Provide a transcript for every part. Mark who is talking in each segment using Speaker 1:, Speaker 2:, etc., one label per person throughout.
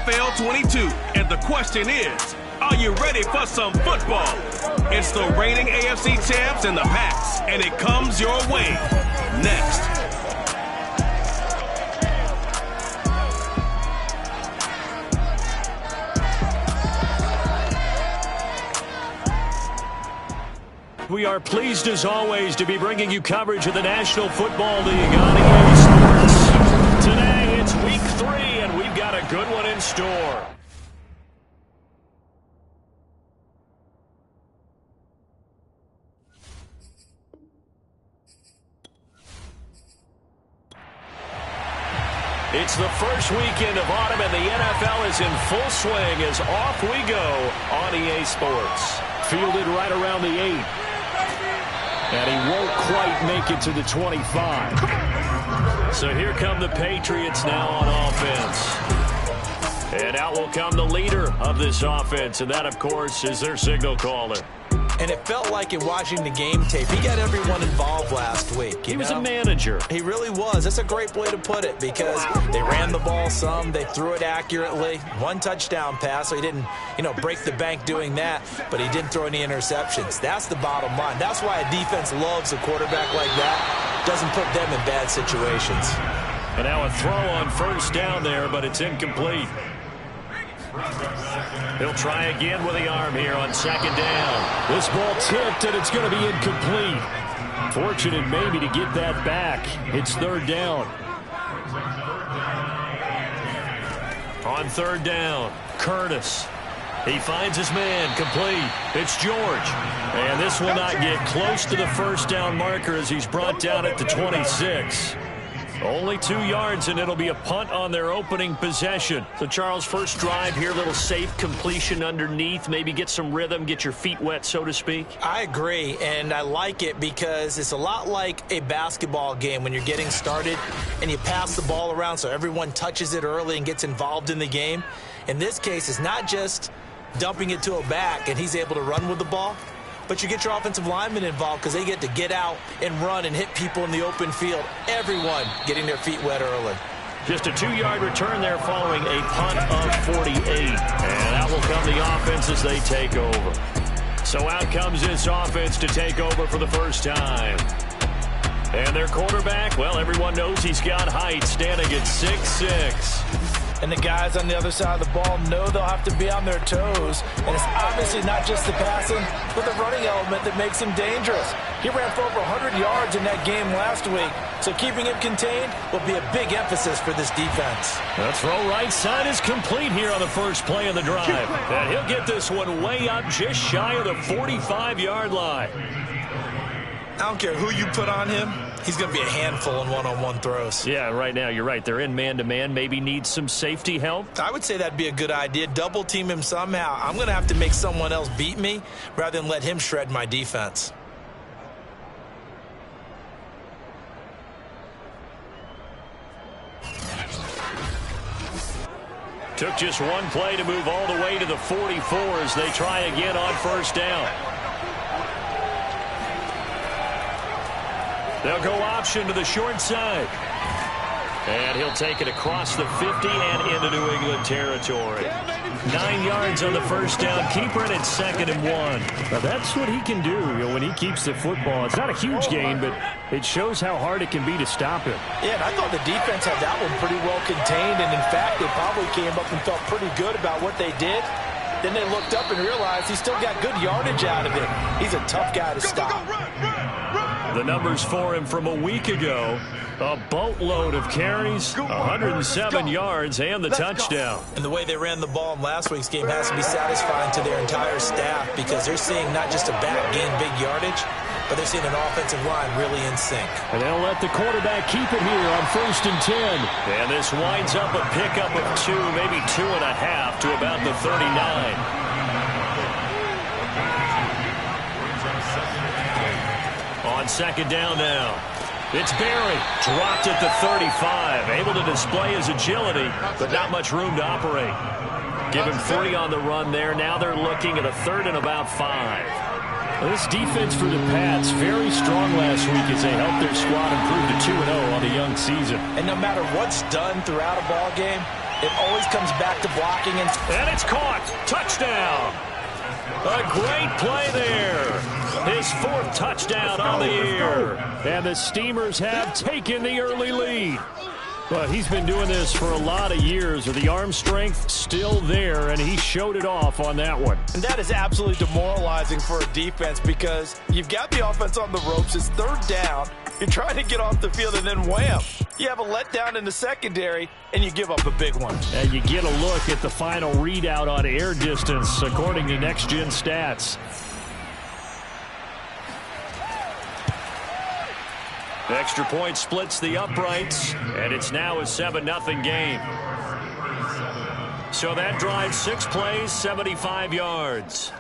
Speaker 1: UFL 22. And the question is, are you ready for some football? It's the reigning AFC champs and the Pats, and it comes your way next.
Speaker 2: We are pleased as always to be bringing you coverage of the National Football League on EA Sports. Today it's week 3 and we've got a good one in store. It's the first weekend of autumn and the NFL is in full swing as off we go on EA Sports. Fielded right around the 8. And he won't quite make it to the 25. So here come the Patriots now on offense. And out will come the leader of this offense, and that, of course, is their signal caller.
Speaker 3: And it felt like in watching the game tape, he got everyone involved last week.
Speaker 2: He was a manager.
Speaker 3: He really was. That's a great way to put it because they ran the ball some. They threw it accurately. 1 touchdown pass, so he didn't, break the bank doing that, but he didn't throw any interceptions. That's the bottom line. That's why a defense loves a quarterback like that. Doesn't put them in bad situations.
Speaker 2: And now a throw on first down there, but it's incomplete. He'll try again with the arm here on second down. This ball tipped, and it's going to be incomplete. Fortunate maybe to get that back. It's third down. On third down, Curtis. He finds his man, complete. It's George. And this will not get close to the first down marker as he's brought down at the 26. Only 2 yards, and it'll be a punt on their opening possession. So, Charles, first drive here, little safe completion underneath. Maybe get some rhythm, get your feet wet, so to speak.
Speaker 3: I agree, and I like it because it's a lot like a basketball game when you're getting started and you pass the ball around so everyone touches it early and gets involved in the game. In this case, it's not just dumping it to a back and he's able to run with the ball. But you get your offensive linemen involved because they get to get out and run and hit people in the open field. Everyone getting their feet wet early.
Speaker 2: Just a 2-yard return there following a punt of 48. And out will come the offense as they take over. So out comes this offense to take over for the first time. And their quarterback, well, everyone knows he's got height, standing at 6'6".
Speaker 3: And the guys on the other side of the ball know they'll have to be on their toes. And it's obviously not just the passing, but the running element that makes him dangerous. He ran for over 100 yards in that game last week, so keeping him contained will be a big emphasis for this defense.
Speaker 2: The throw right side is complete here on the first play of the drive. And he'll get this one way up just shy of the 45-yard line.
Speaker 3: I don't care who you put on him. He's going to be a handful in one-on-one throws.
Speaker 2: Yeah, right now, you're right. They're in man-to-man. Maybe need some safety help.
Speaker 3: I would say that'd be a good idea. Double team him somehow. I'm going to have to make someone else beat me rather than let him shred my defense.
Speaker 2: Took just one play to move all the way to the 44 as they try again on first down. They'll go option to the short side. And he'll take it across the 50 and into New England territory. 9 yards on the first down. Keeper it at 2nd and 1.
Speaker 4: Now that's what he can do when he keeps the football. It's not a huge gain, but it shows how hard it can be to stop him.
Speaker 3: Yeah, and I thought the defense had that one pretty well contained. And, in fact, they probably came up and felt pretty good about what they did. Then they looked up and realized he still got good yardage out of it. He's a tough guy to stop.
Speaker 2: The numbers for him from a week ago, a boatload of carries, 107 yards, and the touchdown.
Speaker 3: And the way they ran the ball in last week's game has to be satisfying to their entire staff because they're seeing not just a back gain big yardage, but they're seeing an offensive line really in sync.
Speaker 2: And they'll let the quarterback keep it here on 1st and 10. And this winds up a pickup of 2, maybe 2.5 to about the 39. On second down now. It's Barry. Dropped at the 35. Able to display his agility, but not much room to operate. Give him 3 on the run there. Now they're looking at a 3rd and about 5.
Speaker 4: Well, this defense for the Pats, very strong last week as they helped their squad improve to 2-0 on the young season.
Speaker 3: And no matter what's done throughout a ball game, It always comes back to blocking. And
Speaker 2: it's caught. Touchdown. A great play there. His 4th touchdown on the year.
Speaker 4: And the Steamers have taken the early lead. Well, he's been doing this for a lot of years with the arm strength still there, and he showed it off on that one.
Speaker 3: And that is absolutely demoralizing for a defense because you've got the offense on the ropes. It's 3rd down. You're trying to get off the field, and then wham, you have a letdown in the secondary, and you give up a big one.
Speaker 4: And you get a look at the final readout on air distance, according to Next Gen Stats.
Speaker 2: The extra point splits the uprights, and it's now a 7-0 game. So that drive, 6 plays, 75 yards.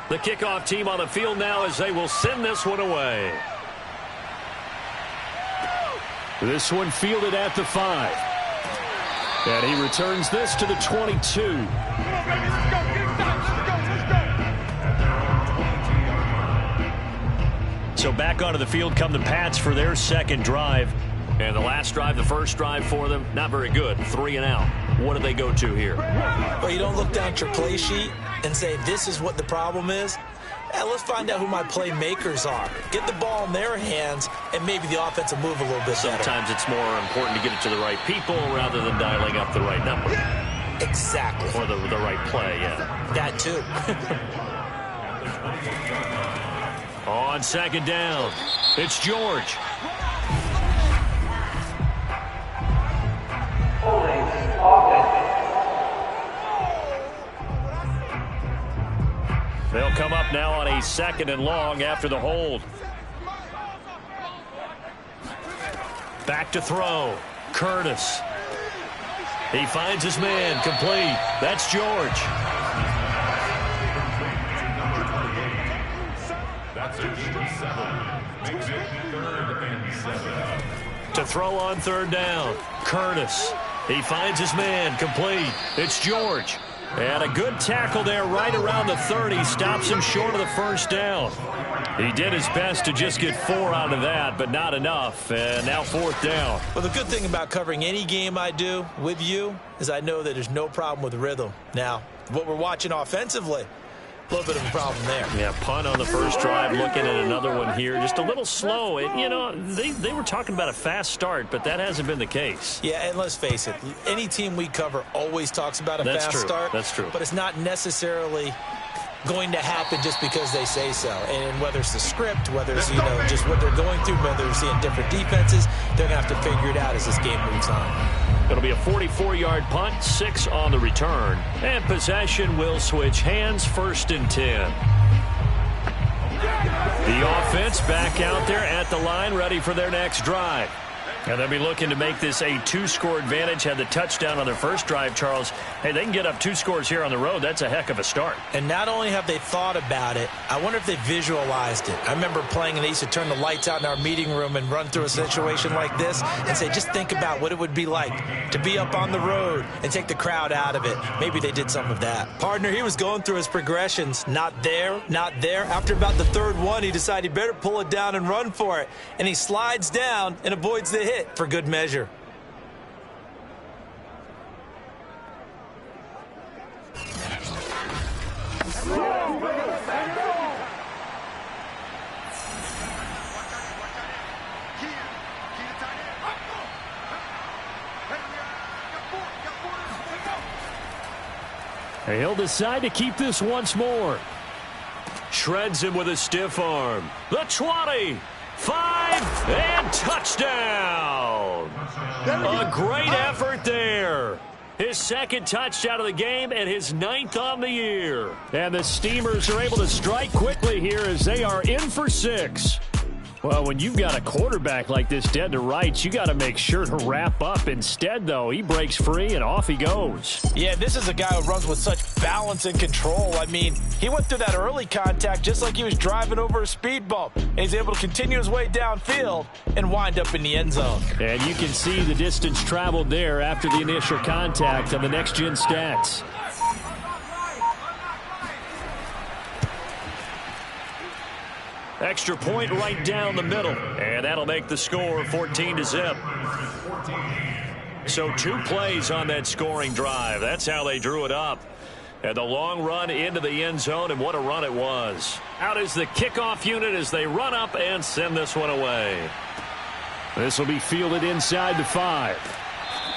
Speaker 2: The kickoff team on the field now as they will send this one away.
Speaker 4: This one fielded at the 5. And he returns this to the 22.
Speaker 2: So back onto the field come the Pats for their 2nd drive. And the last drive, the first drive for them, not very good. 3 and out. What do they go to here?
Speaker 3: Well, you don't look down at your play sheet and say, this is what the problem is. Let's find out who my playmakers are. Get the ball in their hands, and maybe the offense will move a little bit better.
Speaker 2: Sometimes it's more important to get it to the right people rather than dialing up the right number.
Speaker 3: Exactly.
Speaker 2: Or the right play, yeah.
Speaker 3: That too.
Speaker 2: On 2nd down, it's George. They'll come up now on a 2nd and long after the hold. Back to throw. Curtis. He finds his man. Complete. That's George. To throw on 3rd down. Curtis. He finds his man. Complete. It's George. And a good tackle there right around the 30. Stops him short of the 1st down. He did his best to just get 4 out of that, but not enough. And now 4th down.
Speaker 3: Well, the good thing about covering any game I do with you is I know that there's no problem with rhythm. Now, what we're watching offensively, a little bit of a problem there.
Speaker 2: Yeah, punt on the first drive, looking at another one here. Just a little slow. You know, they were talking about a fast start, but that hasn't been the case.
Speaker 3: Yeah, and let's face it, any team we cover always talks about a fast start.
Speaker 2: That's true.
Speaker 3: But it's not necessarily going to happen just because they say so. And whether it's the script, whether it's, just what they're going through, whether they're seeing different defenses, they're going to have to figure it out as this game moves on.
Speaker 2: It'll be a 44-yard punt, 6 on the return. And possession will switch hands, 1st and 10. The offense back out there at the line, ready for their next drive. And they'll be looking to make this a 2-score advantage. Had the touchdown on their first drive, Charles. Hey, they can get up 2 scores here on the road. That's a heck of a start.
Speaker 3: And not only have they thought about it, I wonder if they visualized it. I remember playing, and they used to turn the lights out in our meeting room and run through a situation like this and say, just think about what it would be like to be up on the road and take the crowd out of it. Maybe they did some of that. Partner, he was going through his progressions. Not there, not there. After about the 3rd one, he decided he better pull it down and run for it. And he slides down and avoids the hit for good measure.
Speaker 4: He'll decide to keep this once more.
Speaker 2: Shreds him with a stiff arm. The 20. 5, and touchdown. A great effort there. His 2nd touchdown of the game and his 9th on the year.
Speaker 4: And the Steamers are able to strike quickly here as they are in for 6. Well, when you've got a quarterback like this dead to rights, you got to make sure to wrap up. Instead, though, he breaks free and off he goes.
Speaker 3: Yeah, this is a guy who runs with such balance and control. I mean, he went through that early contact just like he was driving over a speed bump. And he's able to continue his way downfield and wind up in the end zone.
Speaker 4: And you can see the distance traveled there after the initial contact on the next-gen stats.
Speaker 2: Extra point right down the middle. And And that'll make the score 14-0. So 2 plays on that scoring drive. That's how they drew it up. And the long run into the end zone, and what a run it was. Out is the kickoff unit as they run up and send this one away.
Speaker 4: This will be fielded inside the 5.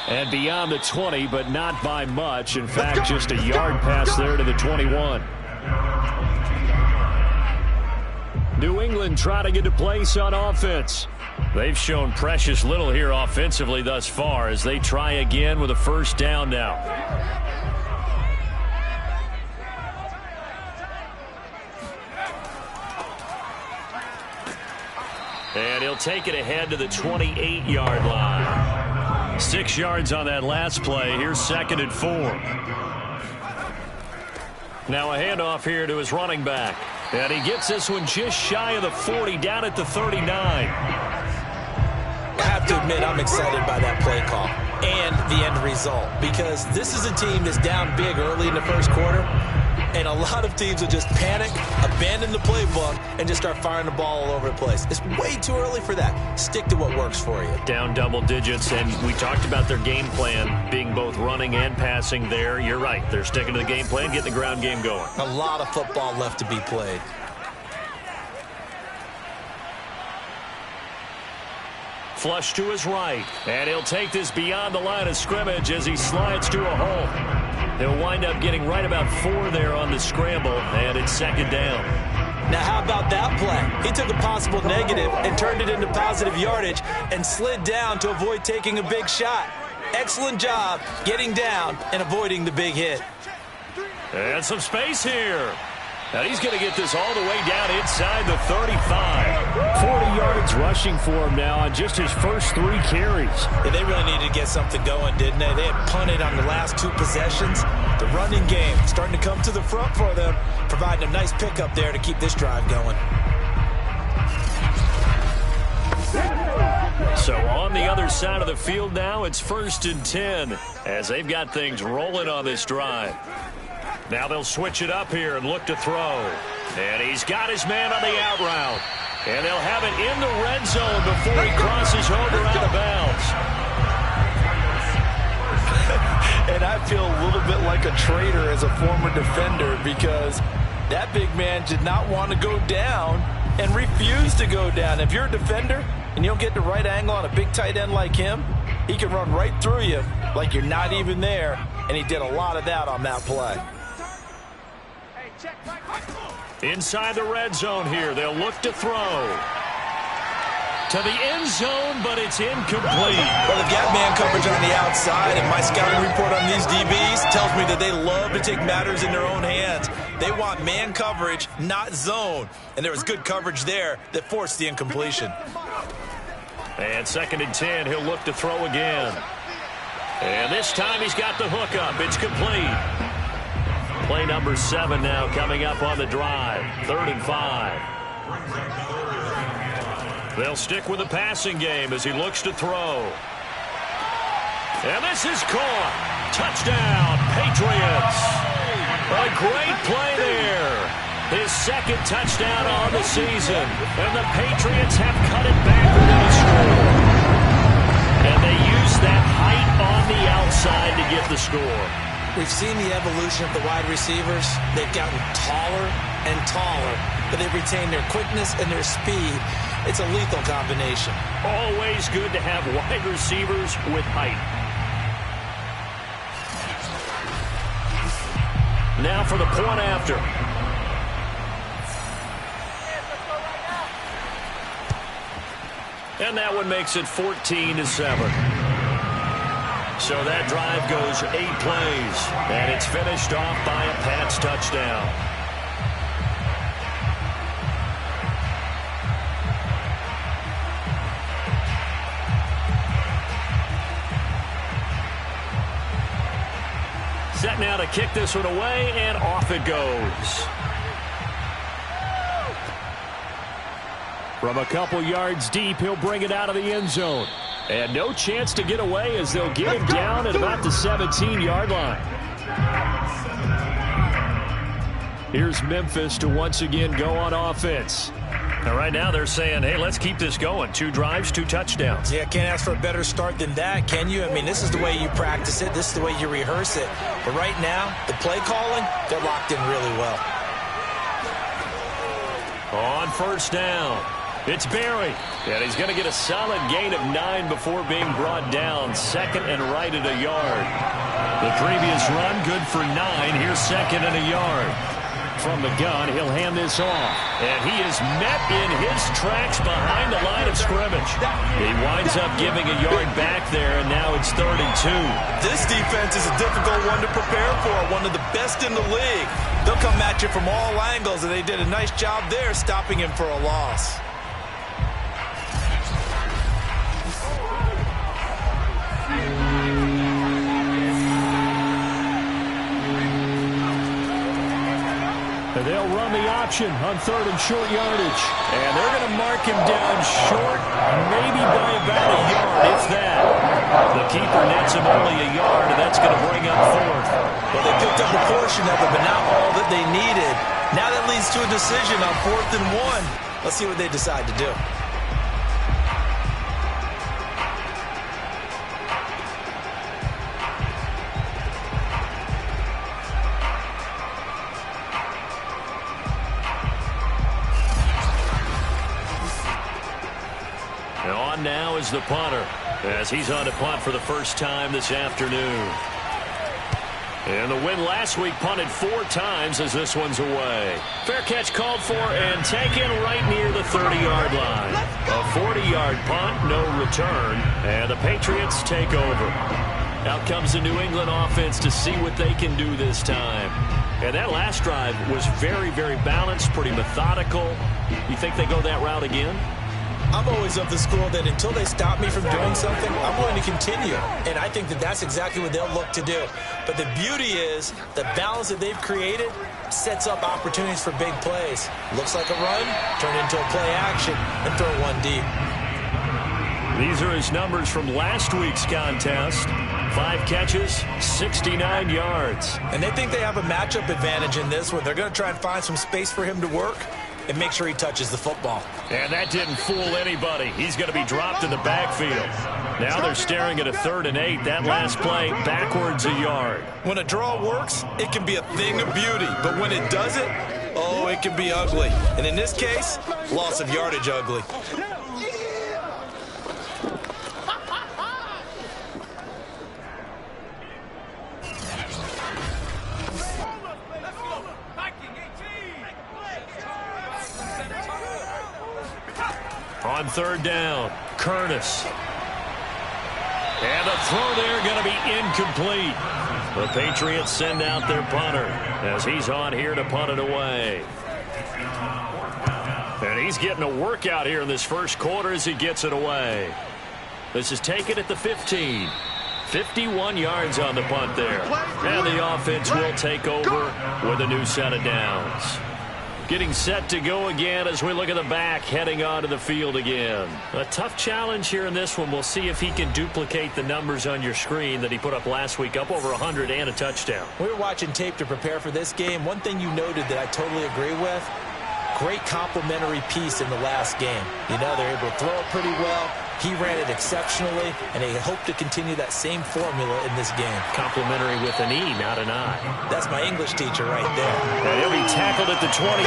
Speaker 4: And beyond the 20, but not by much. In fact, just a yard pass there to the 21. New England trying to get to place on offense. They've shown precious little here offensively thus far as they try again with a first down now.
Speaker 2: And he'll take it ahead to the 28-yard line. 6 yards on that last play. Here's 2nd and 4. Now a handoff here to his running back. And he gets this one just shy of the 40, down at the 39.
Speaker 3: I have to admit, I'm excited by that play call and the end result, because this is a team that's down big early in the first quarter, and a lot of teams will just panic, abandon the playbook, and just start firing the ball all over the place. It's way too early for that. Stick to what works for you.
Speaker 2: Down double digits, and we talked about their game plan being both running and passing there. You're right. They're sticking to the game plan, getting the ground game going.
Speaker 3: A lot of football left to be played.
Speaker 2: Flush to his right, and he'll take this beyond the line of scrimmage as he slides to a hole. He'll wind up getting right about 4 there on the scramble, and it's 2nd down.
Speaker 3: Now, how about that play? He took a possible negative and turned it into positive yardage and slid down to avoid taking a big shot. Excellent job getting down and avoiding the big hit.
Speaker 2: And some space here. Now he's going to get this all the way down inside the 35.
Speaker 4: 40 yards rushing for him now on just his first 3 carries.
Speaker 3: Yeah, they really needed to get something going, didn't they? They had punted on the last 2 possessions. The running game starting to come to the front for them, providing a nice pickup there to keep this drive going.
Speaker 2: So on the other side of the field now, it's 1st and 10 as they've got things rolling on this drive. Now they'll switch it up here and look to throw. And he's got his man on the out route. And they'll have it in the red zone before he crosses over out of bounds.
Speaker 3: And I feel a little bit like a traitor as a former defender, because that big man did not want to go down and refused to go down. If you're a defender and you don't get the right angle on a big tight end like him, he can run right through you like you're not even there. And he did a lot of that on that play.
Speaker 2: Inside the red zone here, they'll look to throw. To the end zone, but it's incomplete.
Speaker 3: Well, they've got man coverage on the outside, and my scouting report on these DBs tells me that they love to take matters in their own hands. They want man coverage, not zone. And there was good coverage there that forced the incompletion.
Speaker 2: And 2nd and 10, he'll look to throw again. And this time he's got the hook up. It's complete. Play number 7 now coming up on the drive. 3rd and 5. They'll stick with the passing game as he looks to throw. And this is caught. Touchdown, Patriots. A great play there. His 2nd touchdown on the season. And the Patriots have cut it back within a score. And they use that height on the outside to get the score.
Speaker 3: We've seen the evolution of the wide receivers. They've gotten taller and taller, but they've retained their quickness and their speed. It's a lethal combination.
Speaker 2: Always good to have wide receivers with height. Now for the point after. And that one makes it 14-7. So that drive goes 8 plays, and it's finished off by a Pats touchdown. Set now to kick this one away, and off it goes.
Speaker 4: From a couple yards deep, he'll bring it out of the end zone. And no chance to get away as they'll get him down at about the 17-yard line. Here's Memphis to once again go on offense.
Speaker 2: And right now they're saying, hey, let's keep this going. 2 drives, 2 touchdowns.
Speaker 3: Yeah, can't ask for a better start than that, can you? I mean, this is the way you practice it. This is the way you rehearse it. But right now, the play calling, they're locked in really well.
Speaker 2: On first down, it's Berry. And he's going to get a solid gain of 9 before being brought down. 2nd and right at a yard. The previous run, good for 9. Here's 2nd and a yard.
Speaker 4: From the gun, he'll hand this off.
Speaker 2: And he is met in his tracks behind the line of scrimmage. He winds up giving a yard back there, and now it's 3rd and 2.
Speaker 3: This defense is a difficult one to prepare for, one of the best in the league. They'll come at you from all angles, and they did a nice job there stopping him for a loss.
Speaker 4: And they'll run the option on 3rd and short yardage. And they're going to mark him down short, maybe by about a yard, if that.
Speaker 2: The keeper nets him only a yard, and that's going to bring up 4th.
Speaker 3: Well, they picked up a portion of it, but not all that they needed. Now that leads to a decision on 4th and 1. Let's see what they decide to do.
Speaker 2: Now is the punter, as he's on to punt for the first time this afternoon. And the win last week punted 4 times as this one's away. Fair catch called for and taken right near the 30-yard line. A 40-yard punt, no return, and the Patriots take over. Out comes the New England offense to see what they can do this time. And that last drive was very, very balanced, pretty methodical. You think they go that route again?
Speaker 3: I'm always of the school that until they stop me from doing something, I'm going to continue. And I think that that's exactly what they'll look to do. But the beauty is the balance that they've created sets up opportunities for big plays. Looks like a run, turn into a play action, and throw one deep.
Speaker 2: These are his numbers from last week's contest. 5 catches, 69 yards.
Speaker 3: And they think they have a matchup advantage in this one. They're going to try and find some space for him to work and make sure he touches the football.
Speaker 2: And that didn't fool anybody. He's going to be dropped in the backfield. Now they're staring at a 3rd and 8. That last play, backwards a yard.
Speaker 3: When a draw works, it can be a thing of beauty. But when it doesn't, oh, it can be ugly. And in this case, loss of yardage ugly.
Speaker 2: On 3rd down, Curtis. And the throw there going to be incomplete. The Patriots send out their punter as he's on here to punt it away. And he's getting a workout here in this first quarter as he gets it away. This is taken at the 15. 51 yards on the punt there. And the offense will take over with a new set of downs. Getting set to go again as we look at the back, heading onto the field again. A tough challenge here in this one. We'll see if he can duplicate the numbers on your screen that he put up last week, up over 100 and a touchdown.
Speaker 3: We were watching tape to prepare for this game. One thing you noted that I totally agree with, great complementary piece in the last game. You know, they're able to throw it pretty well. He ran it exceptionally, and they hope to continue that same formula in this game.
Speaker 2: Complimentary with an E, not an I.
Speaker 3: That's my English teacher right there.
Speaker 2: And he'll be tackled at the 23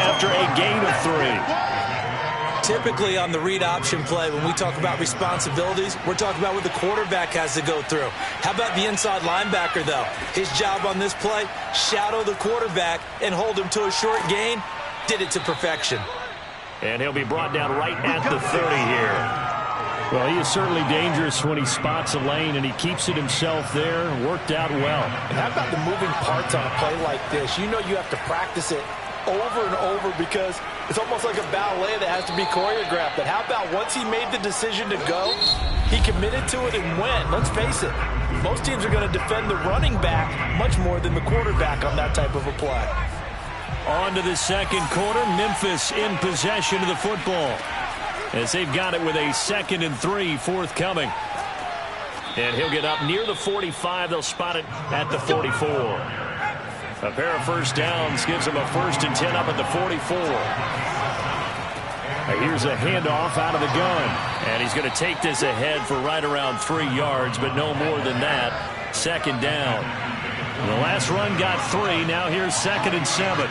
Speaker 2: after a gain of 3.
Speaker 3: Typically on the read option play, when we talk about responsibilities, we're talking about what the quarterback has to go through. How about the inside linebacker, though? His job on this play, shadow the quarterback and hold him to a short gain. Did it to perfection.
Speaker 2: And he'll be brought down right at the 30 here.
Speaker 4: Well, he is certainly dangerous when he spots a lane, and he keeps it himself there. Worked out well.
Speaker 5: And how about the moving parts on a play like this? You know you have to practice it over and over because it's almost like a ballet that has to be choreographed. But how about once he made the decision to go, he committed to it and went. Let's face it, most teams are going to defend the running back much more than the quarterback on that type of a play.
Speaker 2: On to the second quarter. Memphis in possession of the football, as they've got it with a 2nd and 3 forthcoming. And he'll get up near the 45. They'll spot it at the 44. A pair of first downs gives him a 1st and 10 up at the 44.
Speaker 4: Here's a handoff out of the gun.
Speaker 2: And he's going to take this ahead for right around 3 yards, but no more than that. Second down.
Speaker 4: The last run got 3. Now here's 2nd and 7.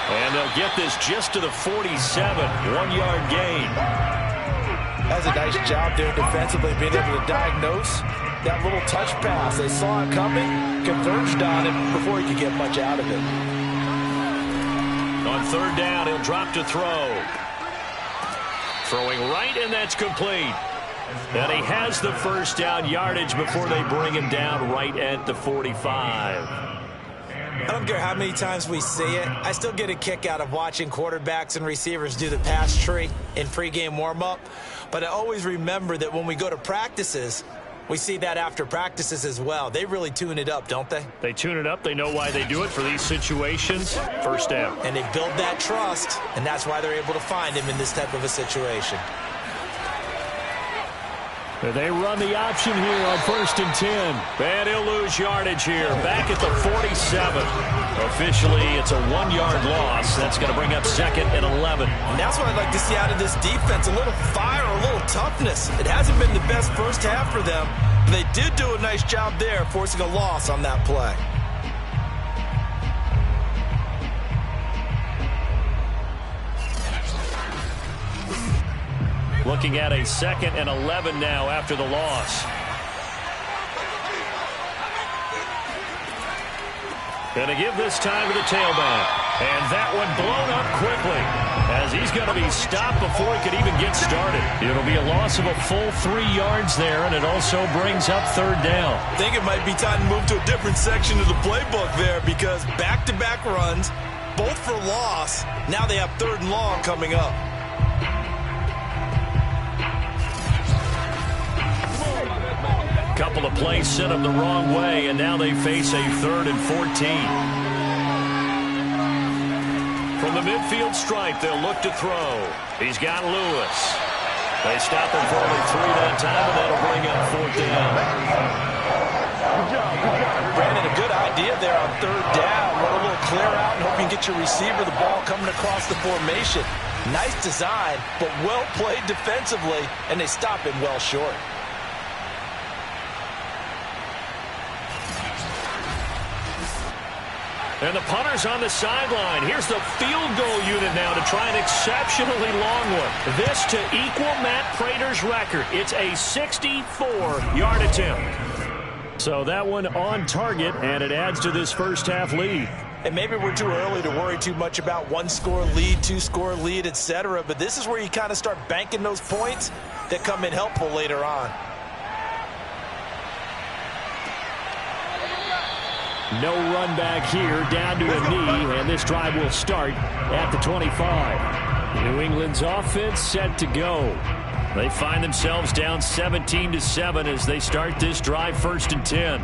Speaker 2: And they'll get this just to the 47. 1-yard gain.
Speaker 5: That's a nice job there defensively, being able to diagnose that little touch pass. They saw it coming, converged on it before he could get much out of it.
Speaker 2: On 3rd down, he'll drop to throw. Throwing right, and that's complete. And he has the first down yardage before they bring him down right at the 45.
Speaker 3: I don't care how many times we see it. I still get a kick out of watching quarterbacks and receivers do the pass tree in pregame warm-up. But I always remember that when we go to practices, we see that after practices as well. They really tune it up, don't they?
Speaker 4: They tune it up. They know why they do it for these situations. First down.
Speaker 3: And they build that trust, and that's why they're able to find him in this type of a situation.
Speaker 4: They run the option here on 1st and 10.
Speaker 2: And he'll lose yardage here. Back at the 47. Officially, it's a 1-yard loss. That's going to bring up 2nd and 11.
Speaker 3: And that's what I'd like to see out of this defense. A little fire, a little toughness. It hasn't been the best first half for them. But they did do a nice job there, forcing a loss on that play.
Speaker 2: Looking at a 2nd and 11 now after the loss. Going to give this time to the tailback. And that one blown up quickly as he's going to be stopped before he could even get started.
Speaker 4: It'll be a loss of a full 3 yards there, and it also brings up 3rd down.
Speaker 3: I think it might be time to move to a different section of the playbook there, because back-to-back runs, both for loss. Now they have 3rd and long coming up.
Speaker 2: Couple of plays sent them the wrong way, and now they face a 3rd and 14. From the midfield stripe, they'll look to throw. He's got Lewis. They stop him for only 3 that time, and that'll bring up 4th down.
Speaker 5: Brandon, a good idea there on 3rd down. Run a little clear out and hope you can get your receiver the ball coming across the formation. Nice design, but well played defensively, and they stop him well short.
Speaker 2: And the punter's on the sideline. Here's the field goal unit now to try an exceptionally long one. This to equal Matt Prater's record. It's a 64-yard attempt.
Speaker 4: So that one on target, and it adds to this first half lead.
Speaker 3: And maybe we're too early to worry too much about 1-score lead, 2-score lead, etc. But this is where you kind of start banking those points that come in helpful later on.
Speaker 4: No run back here, down to a knee, and this drive will start at the 25. New England's offense set to go.
Speaker 2: They find themselves down 17-7 as they start this drive, 1st and 10.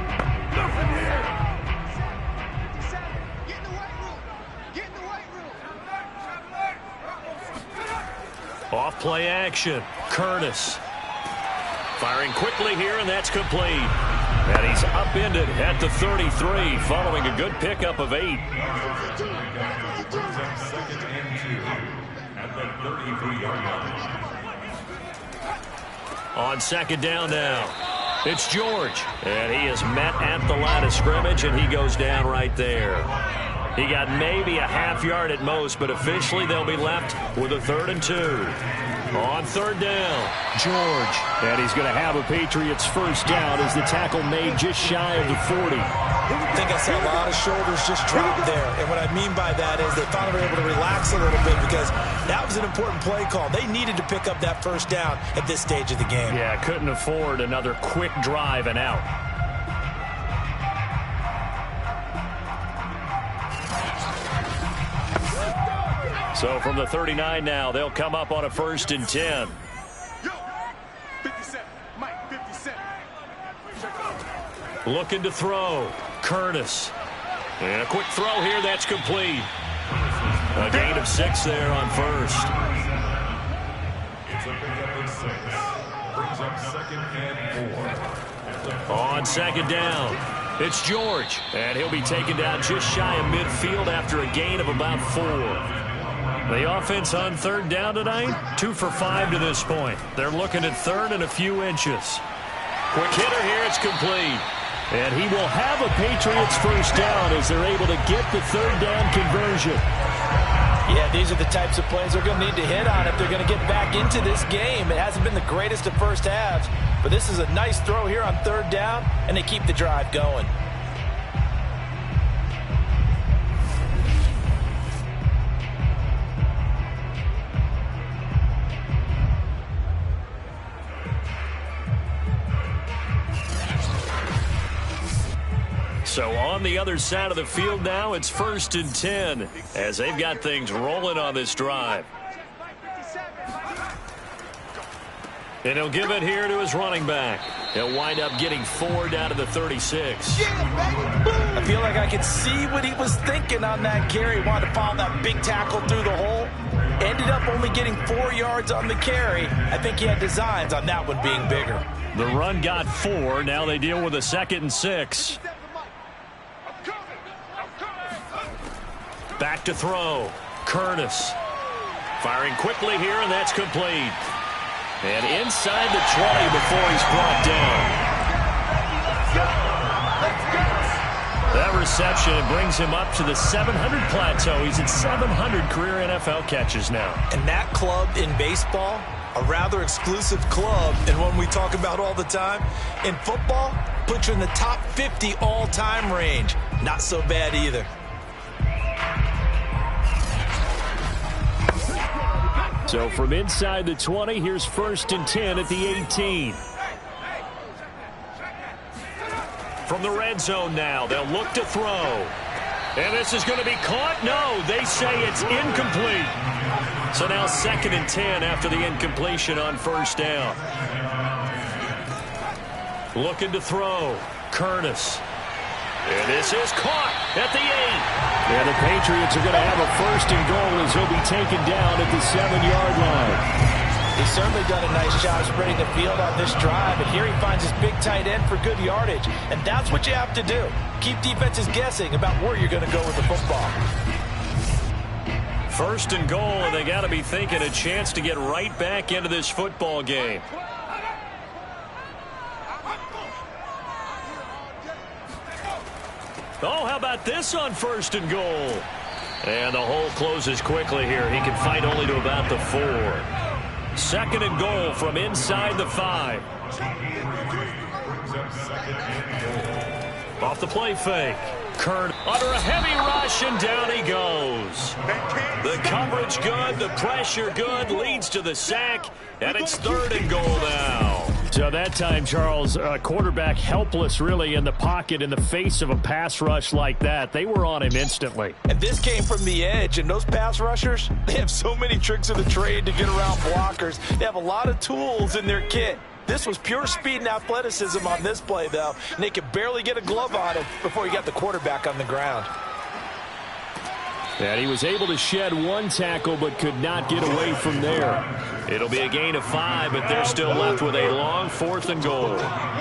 Speaker 2: Off play action. Curtis firing quickly here, and that's complete. And he's upended at the 33 following a good pickup of 8. On 2nd down now, it's George. And he is met at the line of scrimmage, and he goes down right there. He got maybe a half-yard at most, but officially they'll be left with a 3rd and 2. On 3rd down, George.
Speaker 4: And he's going to have a Patriots first down as the tackle made just shy of the 40.
Speaker 3: I think I saw a lot of shoulders just drop there. And what I mean by that is they finally were able to relax a little bit, because that was an important play call. They needed to pick up that first down at this stage of the game.
Speaker 4: Yeah, couldn't afford another quick drive and out.
Speaker 2: So from the 39 now, they'll come up on a 1st and 10. Looking to throw. Curtis. And a quick throw here. That's complete. A gain of 6 there on 1st. On 2nd down, It's George, and he'll be taken down just shy of midfield after a gain of about 4. The offense on third down tonight, 2 for 5 to this point. They're looking at third and a few inches. Quick hitter here, it's complete.
Speaker 4: And he will have a Patriots first down as they're able to get the third down conversion.
Speaker 5: Yeah, these are the types of plays they're going to need to hit on if they're going to get back into this game. It hasn't been the greatest of first halves, but this is a nice throw here on third down, and they keep the drive going.
Speaker 2: So on the other side of the field now, it's 1st and 10 as they've got things rolling on this drive. And he'll give it here to his running back. He'll wind up getting 4 down to the 36.
Speaker 5: I feel like I could see what he was thinking on that carry. Wanted to follow that big tackle through the hole. Ended up only getting 4 yards on the carry. I think he had designs on that one being bigger.
Speaker 2: The run got 4. Now they deal with a 2nd and 6. Back to throw. Curtis. Firing quickly here, and that's complete. And inside the 20 before he's brought down. That reception brings him up to the 700 plateau. He's at 700 career NFL catches now.
Speaker 3: And that club in baseball, a rather exclusive club, and one we talk about all the time. In football, puts you in the top 50 all-time range. Not so bad either.
Speaker 4: So from inside the 20, here's 1st and 10 at the 18.
Speaker 2: From the red zone now, they'll look to throw. And this is going to be caught. No, they say it's incomplete. So now 2nd and 10 after the incompletion on 1st down. Looking to throw. Curtis. And this is caught at the 8.
Speaker 4: And the Patriots are going to have a 1st and goal as he'll be taken down at the 7-yard line.
Speaker 5: He's certainly done a nice job spreading the field on this drive, and here he finds his big tight end for good yardage. And that's what you have to do. Keep defenses guessing about where you're going to go with the football.
Speaker 2: 1st and goal, and they got to be thinking a chance to get right back into this football game. Oh, how about this on 1st and goal? And the hole closes quickly here. He can fight only to about the 4. 2nd and goal from inside the 5. Off the play fake. Kurt under a heavy rush, and down he goes. The coverage good, the pressure good, leads to the sack, and it's 3rd and goal now.
Speaker 4: So that time, Charles, quarterback helpless really in the pocket in the face of a pass rush like that. They were on him instantly.
Speaker 5: And this came from the edge, and those pass rushers, they have so many tricks of the trade to get around blockers. They have a lot of tools in their kit. This was pure speed and athleticism on this play, though, and they could barely get a glove on him before he got the quarterback on the ground.
Speaker 4: And he was able to shed 1 tackle but could not get away from there.
Speaker 2: It'll be a gain of 5, but they're still left with a long 4th and goal.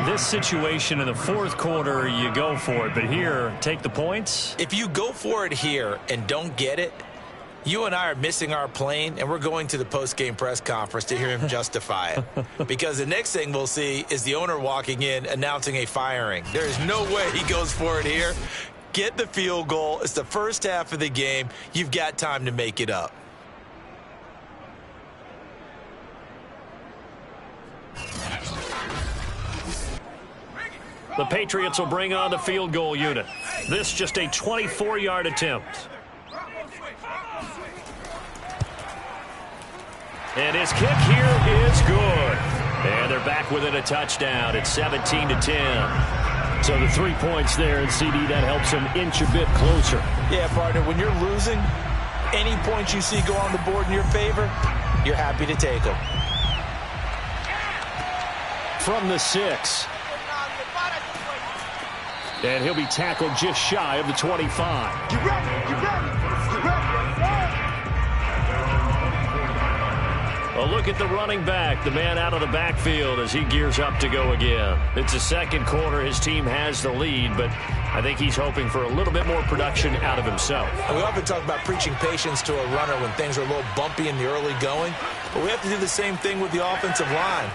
Speaker 2: This situation in the 4th quarter, you go for it. But here, take the points.
Speaker 3: If you go for it here and don't get it, you and I are missing our plane, and we're going to the post-game press conference to hear him justify it. Because the next thing we'll see is the owner walking in announcing a firing. There is no way he goes for it here. Get the field goal. It's the first half of the game. You've got time to make it up.
Speaker 2: The Patriots will bring on the field goal unit. This just a 24-yard attempt. And his kick here is good. And they're back within a touchdown. It's 17-10.
Speaker 4: So the 3 points there, and CD, that helps him inch a bit closer.
Speaker 5: Yeah, partner, when you're losing, any points you see go on the board in your favor, you're happy to take them.
Speaker 4: From the 6. And he'll be tackled just shy of the 25.
Speaker 6: You ready? You ready? You ready?
Speaker 2: A look at the running back, the man out of the backfield as he gears up to go again. It's the second quarter. His team has the lead, but I think he's hoping for a little bit more production out of himself.
Speaker 3: And we often talk about preaching patience to a runner when things are a little bumpy in the early going, but we have to do the same thing with the offensive line.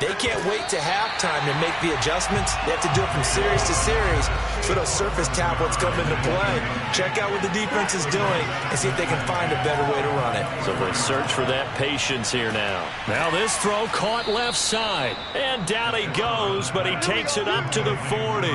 Speaker 3: They can't wait to halftime to make the adjustments. They have to do it from series to series for those surface tablets come into play. Check out what the defense is doing and see if they can find a better way to run it.
Speaker 2: So they search for that patience here now. Now this throw caught left side. And down he goes, but he takes it up to the 40.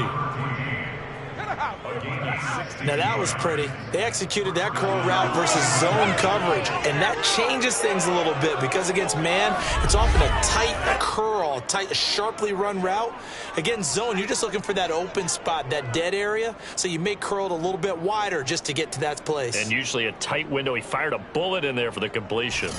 Speaker 3: Now that was pretty. They executed that curl route versus zone coverage, and that changes things a little bit because against man, it's often a tight curl, tight, sharply run route. Against zone, you're just looking for that open spot, that dead area, so you may curl it a little bit wider just to get to that place.
Speaker 2: And usually a tight window. He fired a bullet in there for the completion.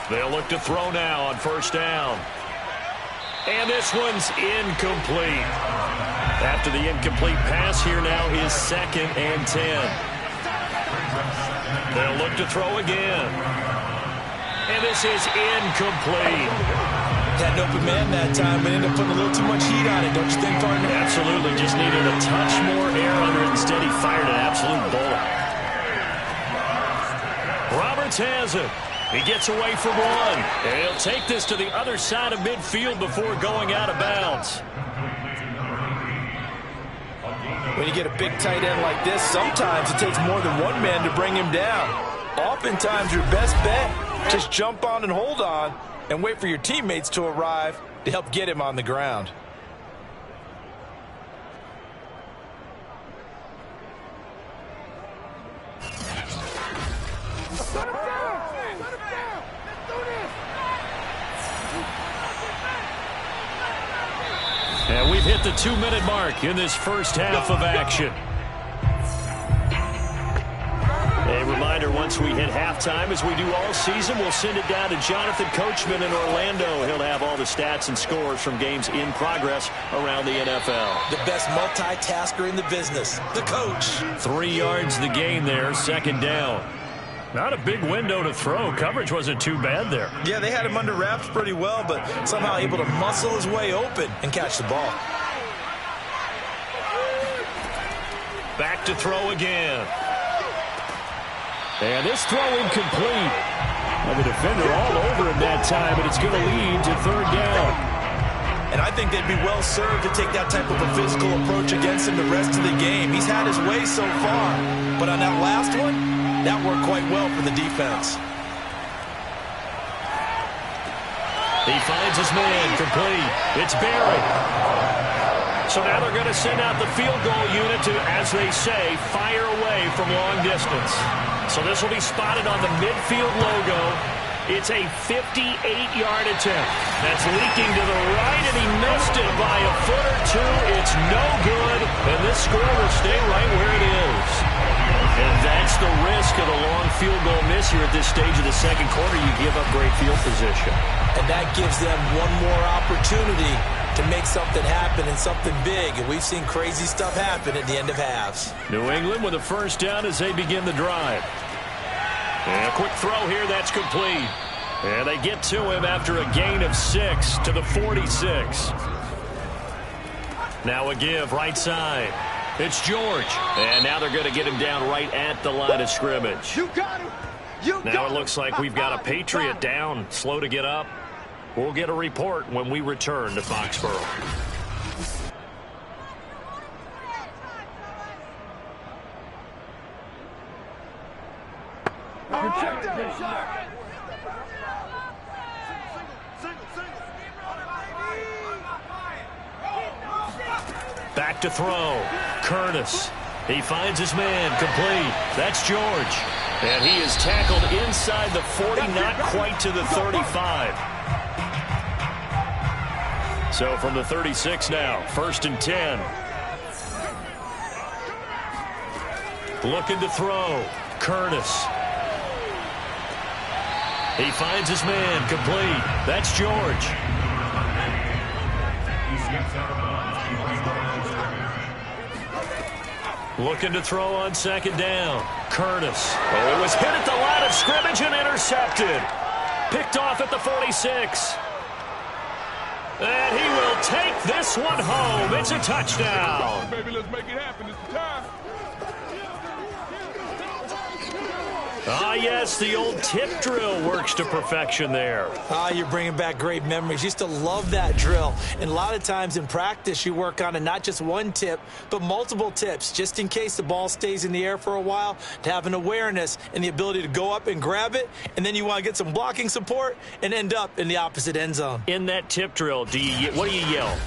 Speaker 2: They'll look to throw now on first down. And this one's incomplete. After the incomplete pass here now is 2nd and 10. They'll look to throw again. And this is incomplete.
Speaker 3: Had an open man that time, but ended up putting a little too much heat on it, don't you think, partner?
Speaker 2: Absolutely. Just needed a touch more air under it. Instead, he fired an absolute bullet. Roberts has it. He gets away from one. And he'll take this to the other side of midfield before going out of bounds.
Speaker 5: When you get a big tight end like this, sometimes it takes more than one man to bring him down. Oftentimes, your best bet, just jump on and hold on and wait for your teammates to arrive to help get him on the ground.
Speaker 2: And we've hit the 2-minute mark in this first half of action. A reminder, once we hit halftime, as we do all season, we'll send it down to Jonathan Coachman in Orlando. He'll have all the stats and scores from games in progress around the NFL.
Speaker 3: The best multitasker in the business, the coach.
Speaker 2: 3 yards the gain there, 2nd down. Not a big window to throw. Coverage wasn't too bad there.
Speaker 3: Yeah, they had him under wraps pretty well, but somehow able to muscle his way open and catch the ball.
Speaker 2: Back to throw again. And this throw incomplete. And the defender all over him that time, but it's going to lead to 3rd down.
Speaker 3: And I think they'd be well served to take that type of a physical approach against him the rest of the game. He's had his way so far, but on that last one, that worked quite well for the defense.
Speaker 2: He finds his man complete. It's Barry. So now they're going to send out the field goal unit to, as they say, fire away from long distance. So this will be spotted on the midfield logo. It's a 58-yard attempt. That's leaking to the right, and he missed it by a foot or two. It's no good, and this score will stay right where it is. And that's the risk of a long field goal miss here at this stage of the second quarter. You give up great field position.
Speaker 3: And that gives them one more opportunity to make something happen and something big. And we've seen crazy stuff happen at the end of halves.
Speaker 2: New England with a first down as they begin the drive. And a quick throw here, that's complete. And they get to him after a gain of 6 to the 46. Now a give right side. It's George. And now they're going to get him down right at the line of scrimmage.
Speaker 6: You got him.
Speaker 2: Now it looks like we've got a Patriot down, slow to get up. We'll get a report when we return to Foxborough. Back to throw. Curtis. He finds his man complete. That's George. And he is tackled inside the 40, not quite to the 35. So from the 36 now, 1st and 10. Looking to throw. Curtis. He finds his man complete. That's George. Looking to throw on second down. Curtis. Oh, it was hit at the line of scrimmage and intercepted. Picked off at the 46. And he will take this one home. It's a touchdown.
Speaker 6: Baby, let's make it happen. It's time.
Speaker 2: Ah, yes, the old tip drill works to perfection there.
Speaker 3: Ah, you're bringing back great memories. Used to love that drill. And a lot of times in practice, you work on it, not just one tip, but multiple tips, just in case the ball stays in the air for a while, to have an awareness and the ability to go up and grab it, and then you want to get some blocking support and end up in the opposite end zone.
Speaker 2: In that tip drill, what do you yell?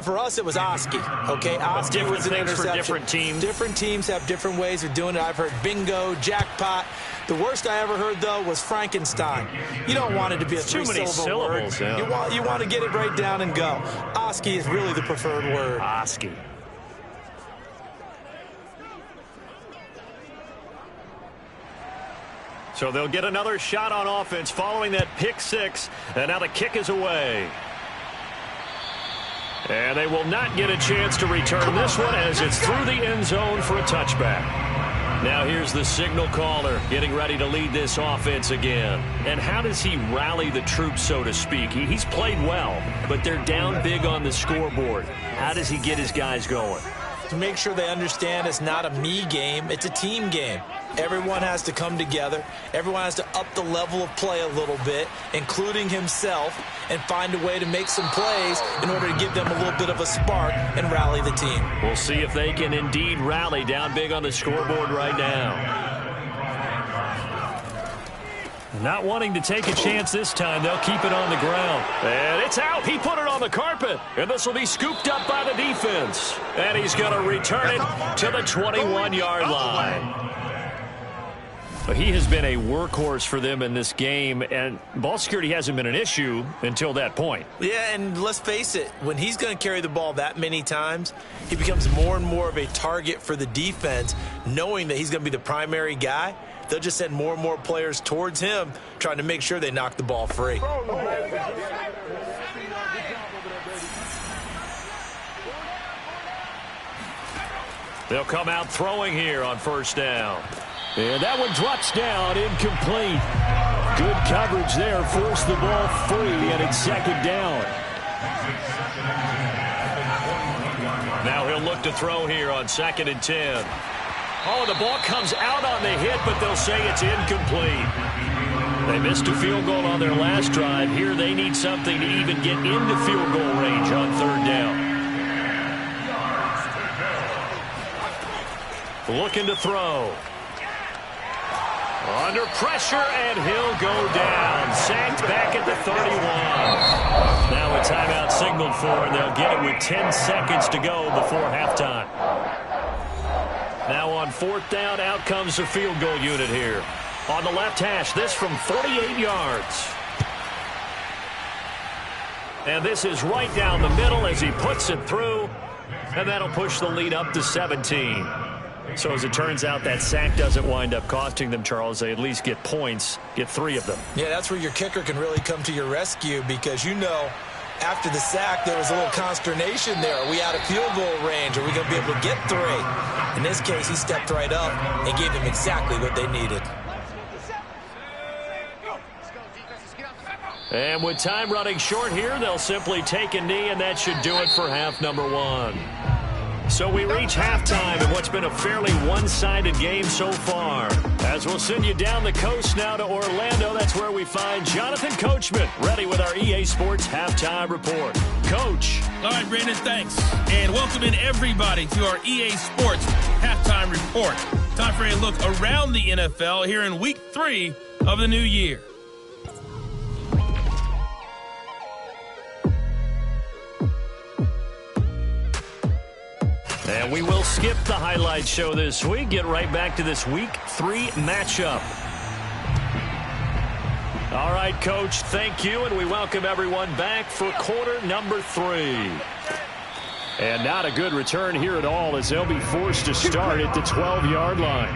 Speaker 3: For us, it was Oski. Okay, Oski was an interception.
Speaker 2: For different teams.
Speaker 3: Different teams have different ways of doing it. I've heard bingo, jackpot. The worst I ever heard, though, was Frankenstein. You don't want it to be a three-syllable word.
Speaker 2: Yeah.
Speaker 3: You want to get it right down and go. Oski is really the preferred word.
Speaker 2: Oski. So they'll get another shot on offense following that pick six, and now the kick is away. And they will not get a chance to return this one as it's through the end zone for a touchback. Now here's the signal caller getting ready to lead this offense again. And how does he rally the troops, so to speak? He's played well, but they're down big on the scoreboard. How does he get his guys going?
Speaker 3: To make sure they understand it's not a me game, it's a team game. Everyone has to come together. Everyone has to up the level of play a little bit, including himself, and find a way to make some plays in order to give them a little bit of a spark and rally the team.
Speaker 2: We'll see if they can indeed rally down big on the scoreboard right now. Not wanting to take a chance this time, they'll keep it on the ground. And it's out. He put it on the carpet. And this will be scooped up by the defense. And he's going to return it to the 21-yard line. But he has been a workhorse for them in this game, and ball security hasn't been an issue until that point.
Speaker 3: Yeah, and let's face it, when he's going to carry the ball that many times, he becomes more and more of a target for the defense, knowing that he's going to be the primary guy. They'll just send more and more players towards him, trying to make sure they knock the ball free.
Speaker 2: They'll come out throwing here on first down. And that one drops down, incomplete. Good coverage there, forced the ball free, and it's second down. Now he'll look to throw here on 2nd and 10. Oh, the ball comes out on the hit, but they'll say it's incomplete. They missed a field goal on their last drive. Here they need something to even get into field goal range on 3rd down. Looking to throw. Under pressure, and he'll go down. Sacked back at the 31. Now a timeout signaled for, and they'll get it with 10 seconds to go before halftime. Now on 4th down, out comes the field goal unit here. On the left hash, this from 48 yards. And this is right down the middle as he puts it through, and that'll push the lead up to 17. So as it turns out, that sack doesn't wind up costing them, Charles. They at least get points, get 3 of them. Yeah, that's where your kicker can really come to your rescue, because you know after the sack there was a little consternation there. Are we out of field goal range? Are we going to be able to get 3? In this case, he stepped right up and gave them exactly what they needed. And with time running short here, they'll simply take a knee, and that should do it for half number 1. So we reach halftime in what's been a fairly one-sided game so far. As we'll send you down the coast now to Orlando, that's where we find Jonathan Coachman, ready with our EA Sports Halftime Report. Coach.
Speaker 7: All right, Brandon, thanks. And welcome in everybody to our EA Sports Halftime Report. Time for a look around the NFL here in Week 3 of the new year.
Speaker 2: And we will skip the highlight show this week. Get right back to this Week 3 matchup. All right, Coach, thank you, and we welcome everyone back for quarter number 3. And not a good return here at all, as they'll be forced to start at the 12-yard line.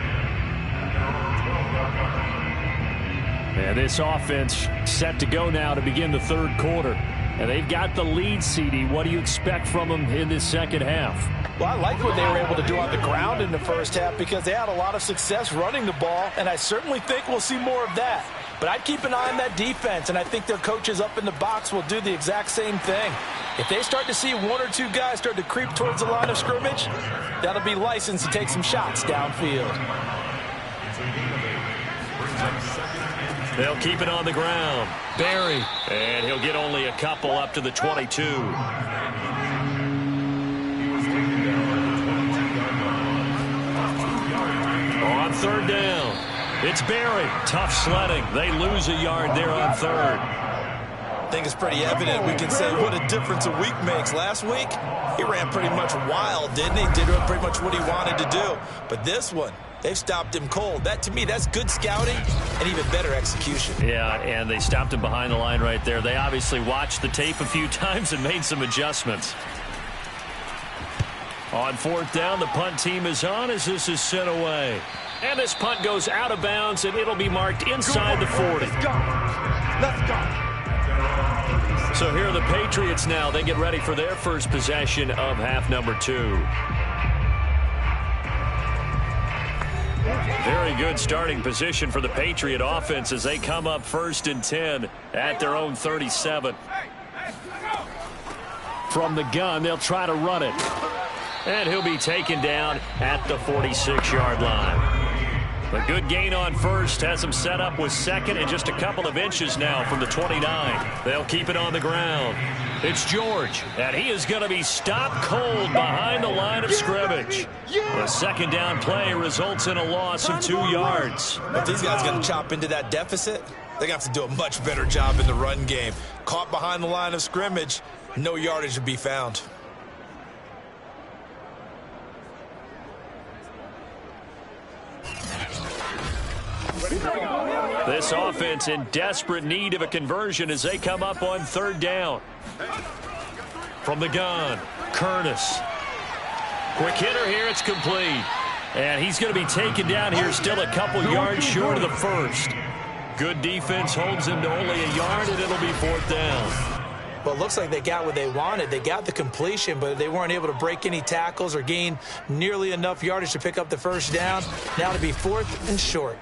Speaker 2: And this offense set to go now to begin the 3rd quarter.
Speaker 4: And they've got the lead, CD. What do you expect from them in this second half?
Speaker 5: Well, I like what they were able to do on the ground in the first half because they had a lot of success running the ball, and I certainly think we'll see more of that. But I'd keep an eye on that defense, and I think their coaches up in the box will do the exact same thing. If they start to see one or two guys start to creep towards the line of scrimmage, that'll be licensed to take some shots downfield.
Speaker 2: They'll keep it on the ground. Barry. And he'll get only a couple up to the 22. On third down, it's Barry. Tough sledding. They lose a yard there on third.
Speaker 3: I think it's pretty evident. We can say what a difference a week makes. Last week, he ran pretty much wild, didn't he? Did pretty much what he wanted to do. But this one, they've stopped him cold. That, to me, that's good scouting and even better execution.
Speaker 2: Yeah, and they stopped him behind the line right there. They obviously watched the tape a few times and made some adjustments. On fourth down, the punt team is on as this is sent away. And this punt goes out of bounds, and it'll be marked inside the 40.
Speaker 6: Let's go. Let's go.
Speaker 2: So here are the Patriots now. They get ready for their first possession of half number 2. Very good starting position for the Patriot offense as they come up 1st and 10 at their own 37.
Speaker 4: From the gun, they'll try to run it.
Speaker 2: And he'll be taken down at the 46-yard line. A good gain on first has him set up with second and just a couple of inches now from the 29. They'll keep it on the ground. It's George, and he is going to be stopped cold behind the line of scrimmage. The second down play results in a loss of 2 yards.
Speaker 3: If these guys are going to chop into that deficit, they're going to have to do a much better job in the run game. Caught behind the line of scrimmage, no yardage to be found.
Speaker 2: This offense in desperate need of a conversion as they come up on third down. From the gun, Curtis. Quick hitter here, it's complete. And he's going to be taken down here still a couple yards short of the first. Good defense holds him to only a yard, and it'll be fourth down.
Speaker 3: Well, it looks like they got what they wanted. They got the completion, but they weren't able to break any tackles or gain nearly enough yardage to pick up the first down. Now to be 4th and short.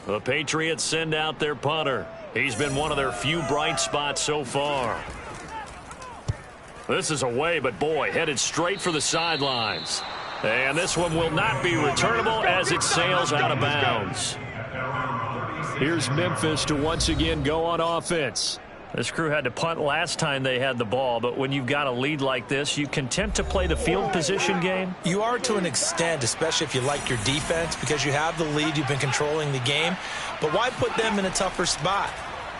Speaker 2: The Patriots send out their punter. He's been one of their few bright spots so far. This is away, but boy, headed straight for the sidelines. And this one will not be returnable as it sails out of bounds.
Speaker 4: Here's Memphis to once again go on offense.
Speaker 2: This crew had to punt last time they had the ball, but when you've got a lead like this, you content to play the field position game?
Speaker 3: You are to an extent, especially if you like your defense, because you have the lead, you've been controlling the game. But why put them in a tougher spot?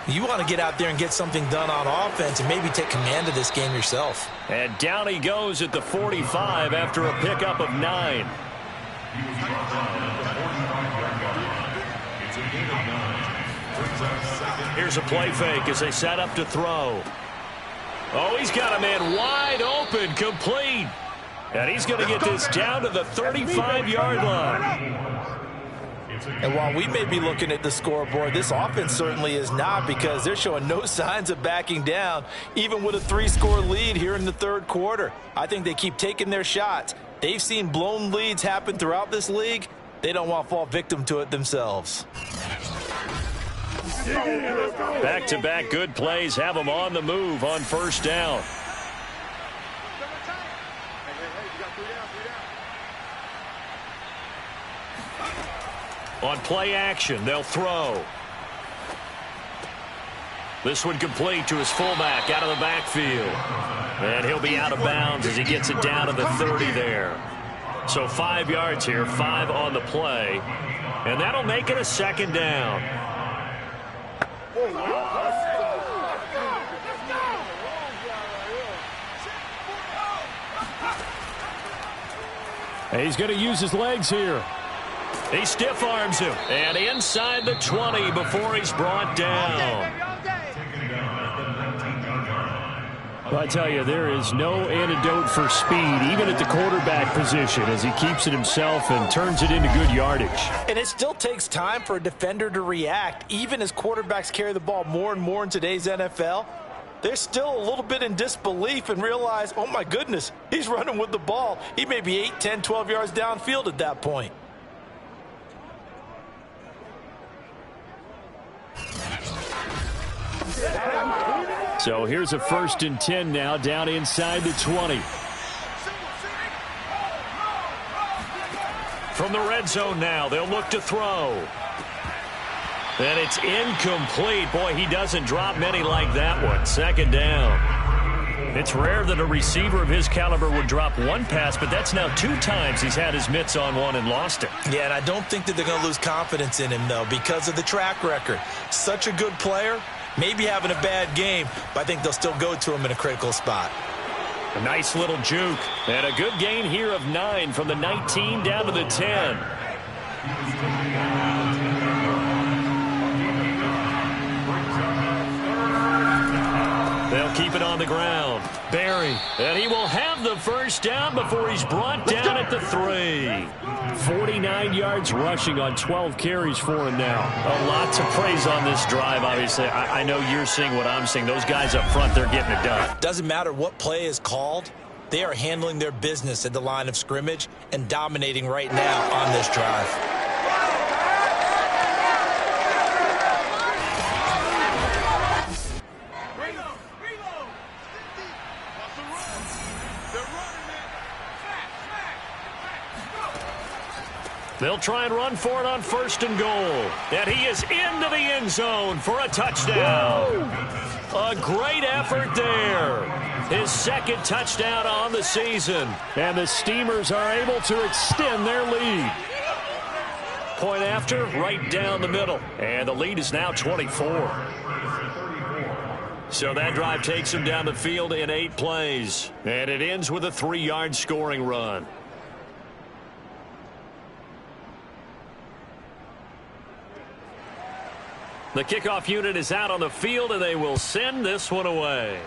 Speaker 3: You want to get out there and get something done on offense and maybe take command of this game yourself. And
Speaker 2: down he goes at the 45 after a pickup of 9. Here's a play fake as they set up to throw. Oh, he's got a man wide open, complete. And he's going to get this down to the 35-yard line.
Speaker 5: And while we may be looking at the scoreboard, this offense certainly is not, because they're showing no signs of backing down, even with a 3-score lead here in the third quarter. I think they keep taking their shots. They've seen blown leads happen throughout this league. They don't want to fall victim to it themselves.
Speaker 2: Back-to-back good plays have them on the move on first down. On play action, they'll throw. This one complete to his fullback out of the backfield. And he'll be out of bounds as he gets it down to the 30 there. So 5 yards here, 5 on the play. And that'll make it a second down.
Speaker 4: He's going to use his legs here.
Speaker 2: He stiff arms him, and inside the 20 before he's brought down.
Speaker 4: Well, I tell you, there is no antidote for speed, even at the quarterback position, as he keeps it himself and turns it into good yardage.
Speaker 5: And it still takes time for a defender to react, even as quarterbacks carry the ball more and more in today's NFL. they're still a little bit in disbelief and realize, oh my goodness, he's running with the ball. He may be 8, 10, 12 yards downfield at that point.
Speaker 4: So here's a 1st and 10 now, down inside the 20.
Speaker 2: From the red zone now, they'll look to throw. And it's incomplete. Boy, he doesn't drop many like that one. 2nd down. It's rare that a receiver of his caliber would drop one pass, but that's now 2 times he's had his mitts on one and lost it.
Speaker 3: Yeah, and I don't think that they're going to lose confidence in him, though, because of the track record. Such a good player, maybe having a bad game, but I think they'll still go to him in a critical spot.
Speaker 2: A nice little juke. And a good gain here of 9 from the 19 down to the 10. They'll keep it on the ground. Barry. And he will have the 1st down before he's brought down at the 3.
Speaker 4: 49 yards rushing on 12 carries for him now.
Speaker 2: A lot to praise on this drive, obviously. I know you're seeing what I'm seeing. Those guys up front, they're getting it done.
Speaker 3: Doesn't matter what play is called. They are handling their business at the line of scrimmage and dominating right now on this drive.
Speaker 2: They'll try and run for it on 1st and goal. And he is into the end zone for a touchdown. A great effort there. His 2nd touchdown on the season.
Speaker 4: And the Steamers are able to extend their lead.
Speaker 2: Point after, right down the middle. And the lead is now 24. So that drive takes him down the field in 8 plays. And it ends with a 3-yard scoring run. The kickoff unit is out on the field, and they will send this one away.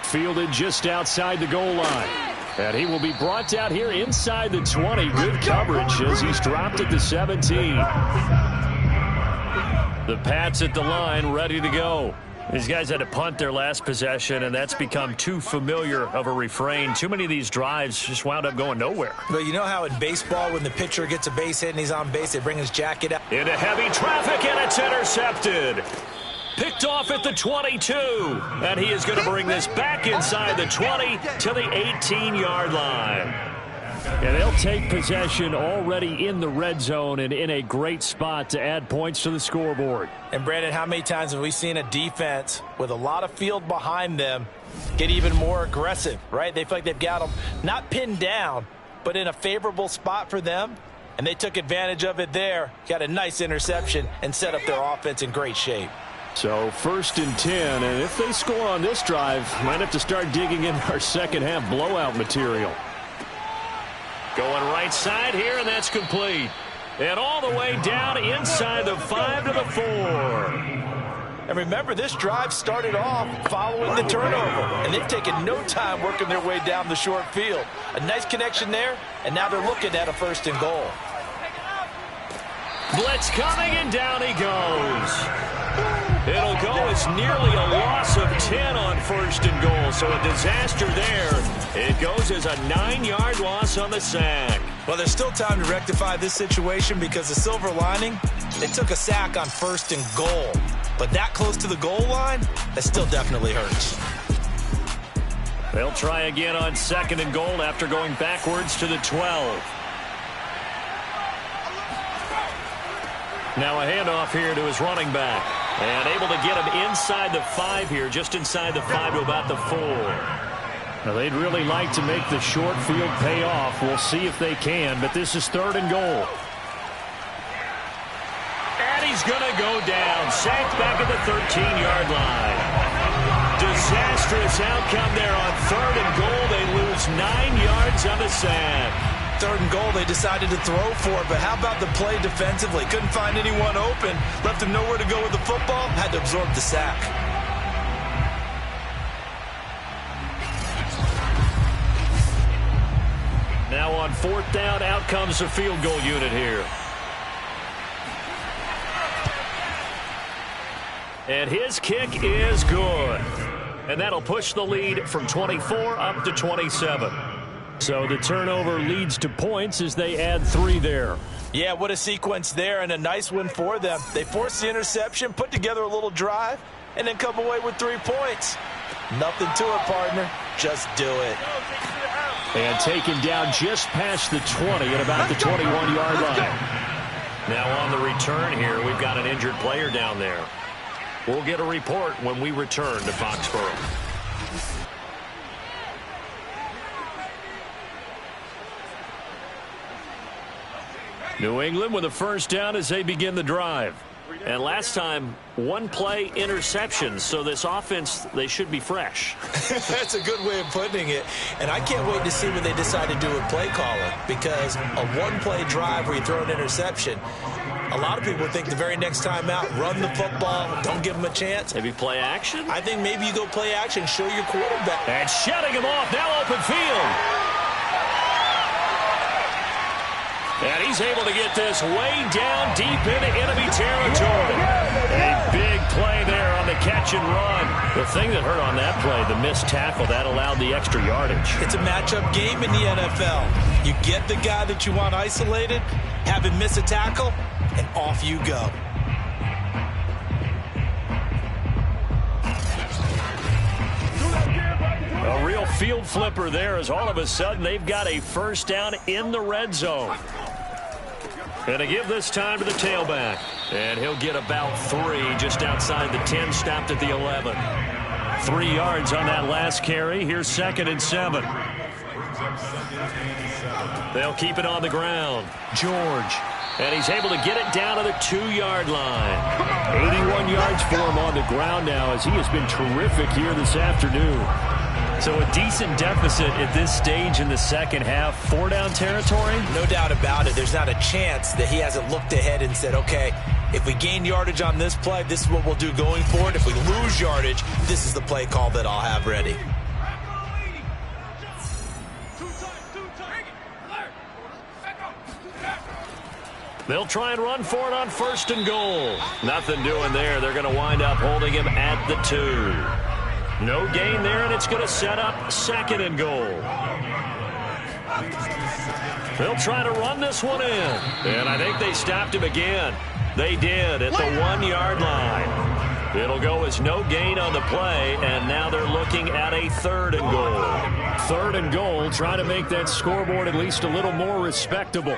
Speaker 4: Fielded just outside the goal line. And he will be brought down here inside the 20. Good coverage as he's dropped at the 17.
Speaker 2: The Pats at the line, ready to go. These guys had to punt their last possession, and that's become too familiar of a refrain. Too many of these drives just wound up going nowhere.
Speaker 3: But you know how in baseball, when the pitcher gets a base hit and he's on base, they bring his jacket out?
Speaker 2: Into heavy traffic, and it's intercepted. Picked off at the 22. And he is going to bring this back inside the 20 to the 18-yard line.
Speaker 4: And they'll take possession already in the red zone and in a great spot to add points to the scoreboard.
Speaker 3: And, Brandon, how many times have we seen a defense with a lot of field behind them get even more aggressive, right? They feel like they've got them not pinned down, but in a favorable spot for them, and they took advantage of it there, got a nice interception, and set up their offense in great shape.
Speaker 4: So 1st and 10, and if they score on this drive, might have to start digging in our second-half blowout material.
Speaker 2: Going right side here, and that's complete. And all the way down inside the 5 to the 4.
Speaker 3: And remember, this drive started off following the turnover, and they've taken no time working their way down the short field. A nice connection there, and now they're looking at a 1st and goal.
Speaker 2: Blitz coming, and down he goes. It'll go as nearly a loss of 10 on 1st and goal, so a disaster there. It goes as a 9-yard loss on the sack.
Speaker 3: Well, there's still time to rectify this situation because the silver lining, they took a sack on 1st and goal. But that close to the goal line, that still definitely hurts.
Speaker 2: They'll try again on 2nd and goal after going backwards to the 12. Now a handoff here to his running back. And able to get him inside the 5 here, just inside the 5 to about the 4.
Speaker 4: Now they'd really like to make the short field pay off. We'll see if they can, but this is 3rd and goal.
Speaker 2: And he's going to go down. Sacked back at the 13-yard line. Disastrous outcome there on 3rd and goal. They lose 9 yards on the sack.
Speaker 3: 3rd and goal, they decided to throw for it, but how about the play defensively? Couldn't find anyone open, left him nowhere to go with the football, had to absorb the sack.
Speaker 2: Now on 4th down, out comes the field goal unit here.
Speaker 4: And his kick is good. And that'll push the lead from 24 up to 27. So the turnover leads to points as they add 3 there.
Speaker 3: Yeah, what a sequence there, and a nice win for them. They forced the interception, put together a little drive, and then come away with 3 points. Nothing to it, partner. Just do it.
Speaker 4: And taken down just past the 20 at about the 21-yard line.
Speaker 2: Now on the return here, we've got an injured player down there. We'll get a report when we return to Foxborough.
Speaker 4: New England with a first down as they begin the drive.
Speaker 2: And last time, 1 play interception, so this offense, they should be fresh.
Speaker 3: That's a good way of putting it. And I can't wait to see what they decide to do with play calling, because a 1-play drive where you throw an interception, a lot of people think the very next time out, run the football, don't give them a chance.
Speaker 2: Maybe play action?
Speaker 3: I think maybe you go play action, show your quarterback.
Speaker 4: And shutting him off, now open field. And he's able to get this way down deep into enemy territory. A big play there on the catch and run.
Speaker 2: The thing that hurt on that play, the missed tackle, that allowed the extra yardage.
Speaker 3: It's a matchup game in the NFL. You get the guy that you want isolated, have him miss a tackle, and off you go.
Speaker 4: A real field flipper there as all of a sudden they've got a first down in the red zone. And to give this time to the tailback.
Speaker 2: And he'll get about 3 just outside the 10, stopped at the 11.
Speaker 4: 3 yards on that last carry. Here's 2nd and 7.
Speaker 2: They'll keep it on the ground.
Speaker 4: George.
Speaker 2: And he's able to get it down to the 2-yard line.
Speaker 4: 81 yards for him on the ground now as he has been terrific here this afternoon. So a decent deficit at this stage in the second half. 4-down territory?
Speaker 3: No doubt about it. There's not a chance that he hasn't looked ahead and said, okay, if we gain yardage on this play, this is what we'll do going forward. If we lose yardage, this is the play call that I'll have ready.
Speaker 2: They'll try and run for it on 1st and goal. Nothing doing there. They're going to wind up holding him at the 2. No gain there, and it's going to set up 2nd and goal. They'll try to run this one in. And I think they stopped him again. They did at the 1-yard line. It'll go as no gain on the play, and now they're looking at a 3rd and goal.
Speaker 4: 3rd and goal, trying to make that scoreboard at least a little more respectable.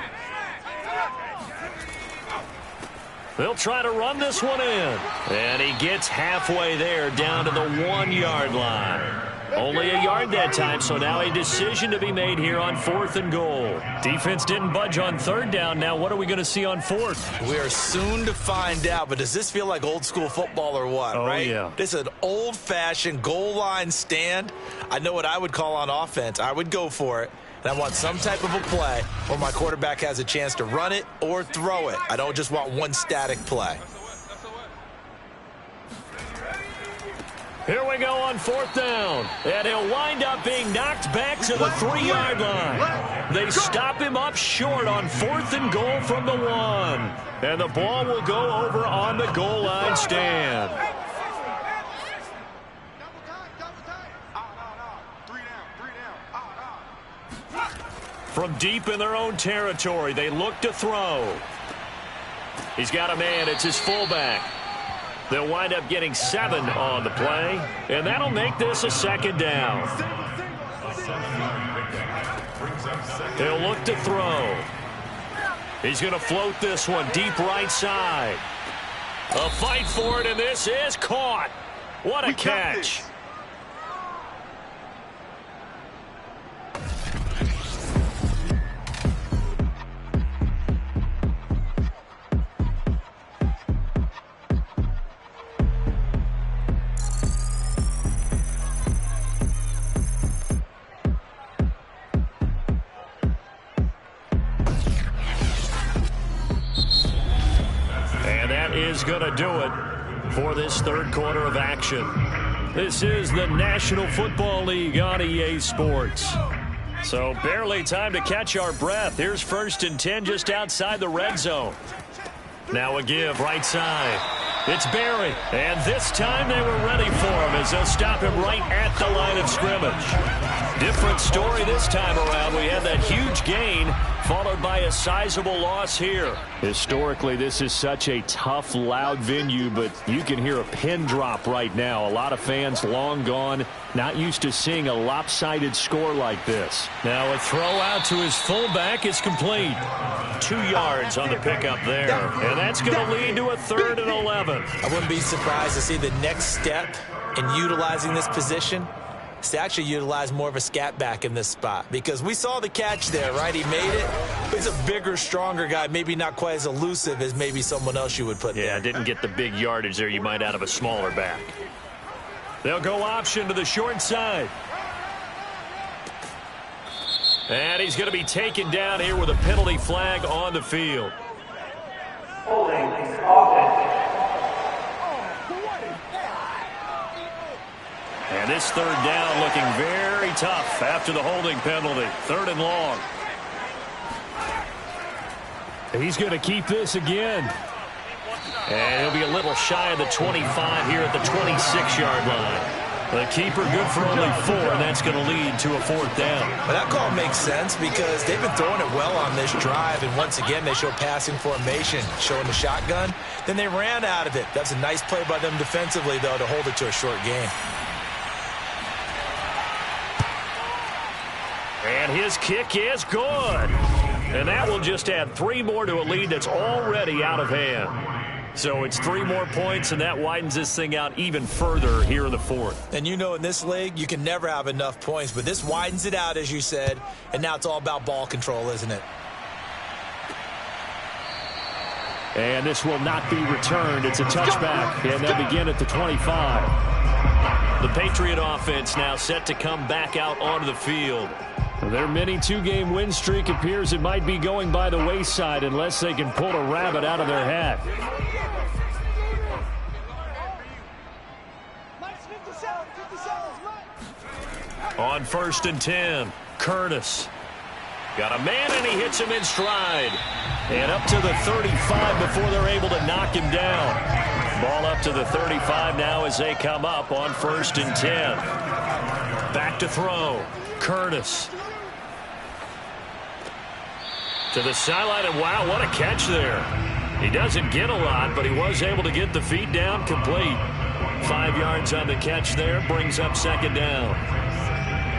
Speaker 2: They'll try to run this one in. And he gets halfway there down to the 1-yard line. Only a yard that time, so now a decision to be made here on 4th and goal.
Speaker 4: Defense didn't budge on 3rd down. Now what are we going to see on 4th?
Speaker 3: We are soon to find out, but does this feel like old school football or what, right?
Speaker 4: Yeah.
Speaker 3: This is an old-fashioned goal line stand. I know what I would call on offense. I would go for it. And I want some type of a play where my quarterback has a chance to run it or throw it. I don't just want one static play.
Speaker 2: Here we go on 4th down. And he'll wind up being knocked back to the 3-yard line. They stop him up short on 4th and goal from the 1. And the ball will go over on the goal line stand. From deep in their own territory, they look to throw. He's got a man. It's his fullback. They'll wind up getting 7 on the play, and that'll make this a 2nd down. He'll look to throw. He's going to float this one deep right side. A fight for it, and this is caught. What a catch. Is going to do it for this 3rd quarter of action. This is the National Football League on EA Sports. So barely time to catch our breath. Here's 1st and 10 just outside the red zone. Now a give right side. It's Barry, and this time they were ready for him as they'll stop him right at the line of scrimmage. Different story this time around. We had that huge gain followed by a sizable loss here. Historically, this is such a tough, loud venue, but you can hear a pin drop right now. A lot of fans long gone, not used to seeing a lopsided score like this. Now a throw out to his fullback is complete. 2 yards on the pickup there, and that's going to lead to a 3rd and 11.
Speaker 3: I wouldn't be surprised to see the next step in utilizing this position is to actually utilize more of a scat back in this spot, because we saw the catch there, right? He made it. He's a bigger, stronger guy, maybe not quite as elusive as maybe someone else you would put there.
Speaker 2: Yeah, didn't get the big yardage there you might out of a smaller back. They'll go option to the short side. And he's going to be taken down here with a penalty flag on the field.
Speaker 6: Holding offense.
Speaker 2: And this 3rd down looking very tough after the holding penalty. 3rd and long.
Speaker 4: He's going to keep this again.
Speaker 2: And he'll be a little shy of the 25 here at the 26-yard line. The keeper good for only 4, and that's going to lead to a 4th down.
Speaker 3: But that call makes sense because they've been throwing it well on this drive, and once again they show passing formation, showing the shotgun. Then they ran out of it. That's a nice play by them defensively, though, to hold it to a short game.
Speaker 2: And his kick is good. And that will just add 3 more to a lead that's already out of hand. So it's 3 more points, and that widens this thing out even further here in the 4th.
Speaker 3: And you know, in this league, you can never have enough points, but this widens it out, as you said, and now it's all about ball control, isn't it?
Speaker 4: And this will not be returned. It's a touchback, and they'll begin at the 25.
Speaker 2: The Patriot offense now set to come back out onto the field.
Speaker 4: Their mini 2-game win streak appears it might be going by the wayside unless they can pull a rabbit out of their hat.
Speaker 2: On 1st and 10, Curtis. Got a man, and he hits him in stride. And up to the 35 before they're able to knock him down. Ball up to the 35 now as they come up on 1st and 10. Back to throw. Curtis. To the sideline, and wow, what a catch there. He doesn't get a lot, but he was able to get the feet down complete. 5 yards on the catch there, brings up 2nd down.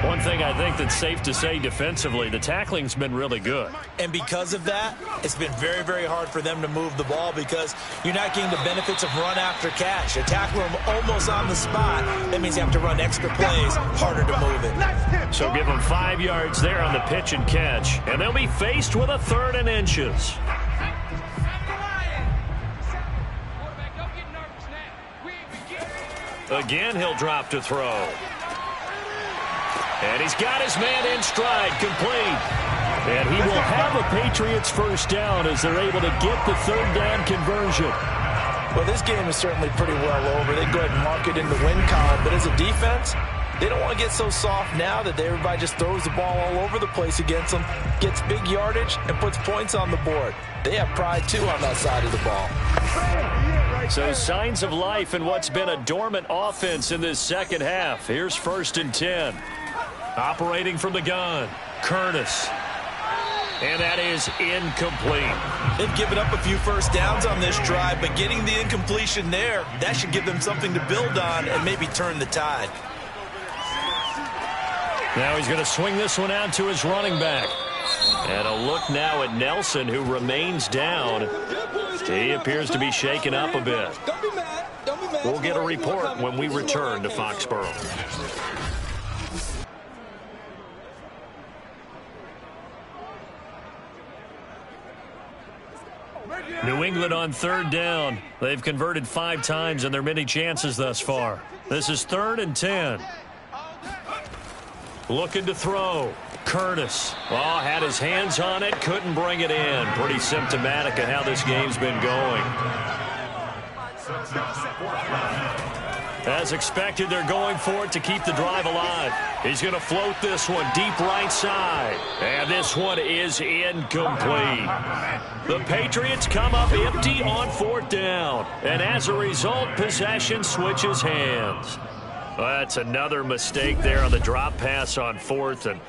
Speaker 2: One thing I think that's safe to say defensively, the tackling's been really good.
Speaker 3: And because of that, it's been very, very hard for them to move the ball because you're not getting the benefits of run after catch. You tackle them almost on the spot. That means you have to run extra plays, harder to move it.
Speaker 2: So give them 5 yards there on the pitch and catch, and they'll be faced with a 3rd and inches. Again, he'll drop to throw. And he's got his man in stride, complete.
Speaker 4: And he will have a Patriots 1st down as they're able to get the 3rd down conversion.
Speaker 5: Well, this game is certainly pretty well over. They can go ahead and mark it in the win column. But as a defense, they don't want to get so soft now that everybody just throws the ball all over the place against them, gets big yardage, and puts points on the board. They have pride, too, on that side of the ball.
Speaker 2: So signs of life in what's been a dormant offense in this 2nd half. Here's 1st and 10. Operating from the gun, Curtis. And that is incomplete.
Speaker 3: They've given up a few 1st downs on this drive, but getting the incompletion there, that should give them something to build on and maybe turn the tide.
Speaker 2: Now he's going to swing this one out to his running back. And a look now at Nelson, who remains down. He appears to be shaken up a bit. We'll get a report when we return to Foxborough. New England on 3rd down. They've converted 5 times in their many chances thus far. This is 3rd and 10. Looking to throw. Curtis. Oh, had his hands on it. Couldn't bring it in. Pretty symptomatic of how this game's been going. As expected, they're going for it to keep the drive alive. He's going to float this one deep right side. And this one is incomplete. The Patriots come up empty on 4th down. And as a result, possession switches hands. That's another mistake there on the drop pass on 4th. And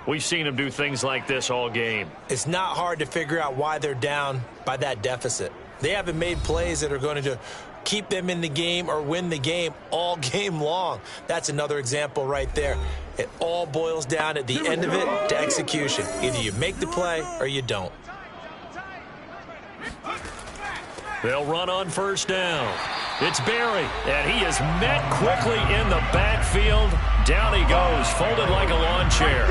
Speaker 2: we've seen him do things like this all game.
Speaker 3: It's not hard to figure out why they're down by that deficit. They haven't made plays that are going to keep them in the game or win the game all game long. That's another example right there. It all boils down at the end of it to execution. Either you make the play or you don't.
Speaker 2: They'll run on 1st down. It's Barry, and he is met quickly in the backfield. Down he goes, folded like a lawn chair.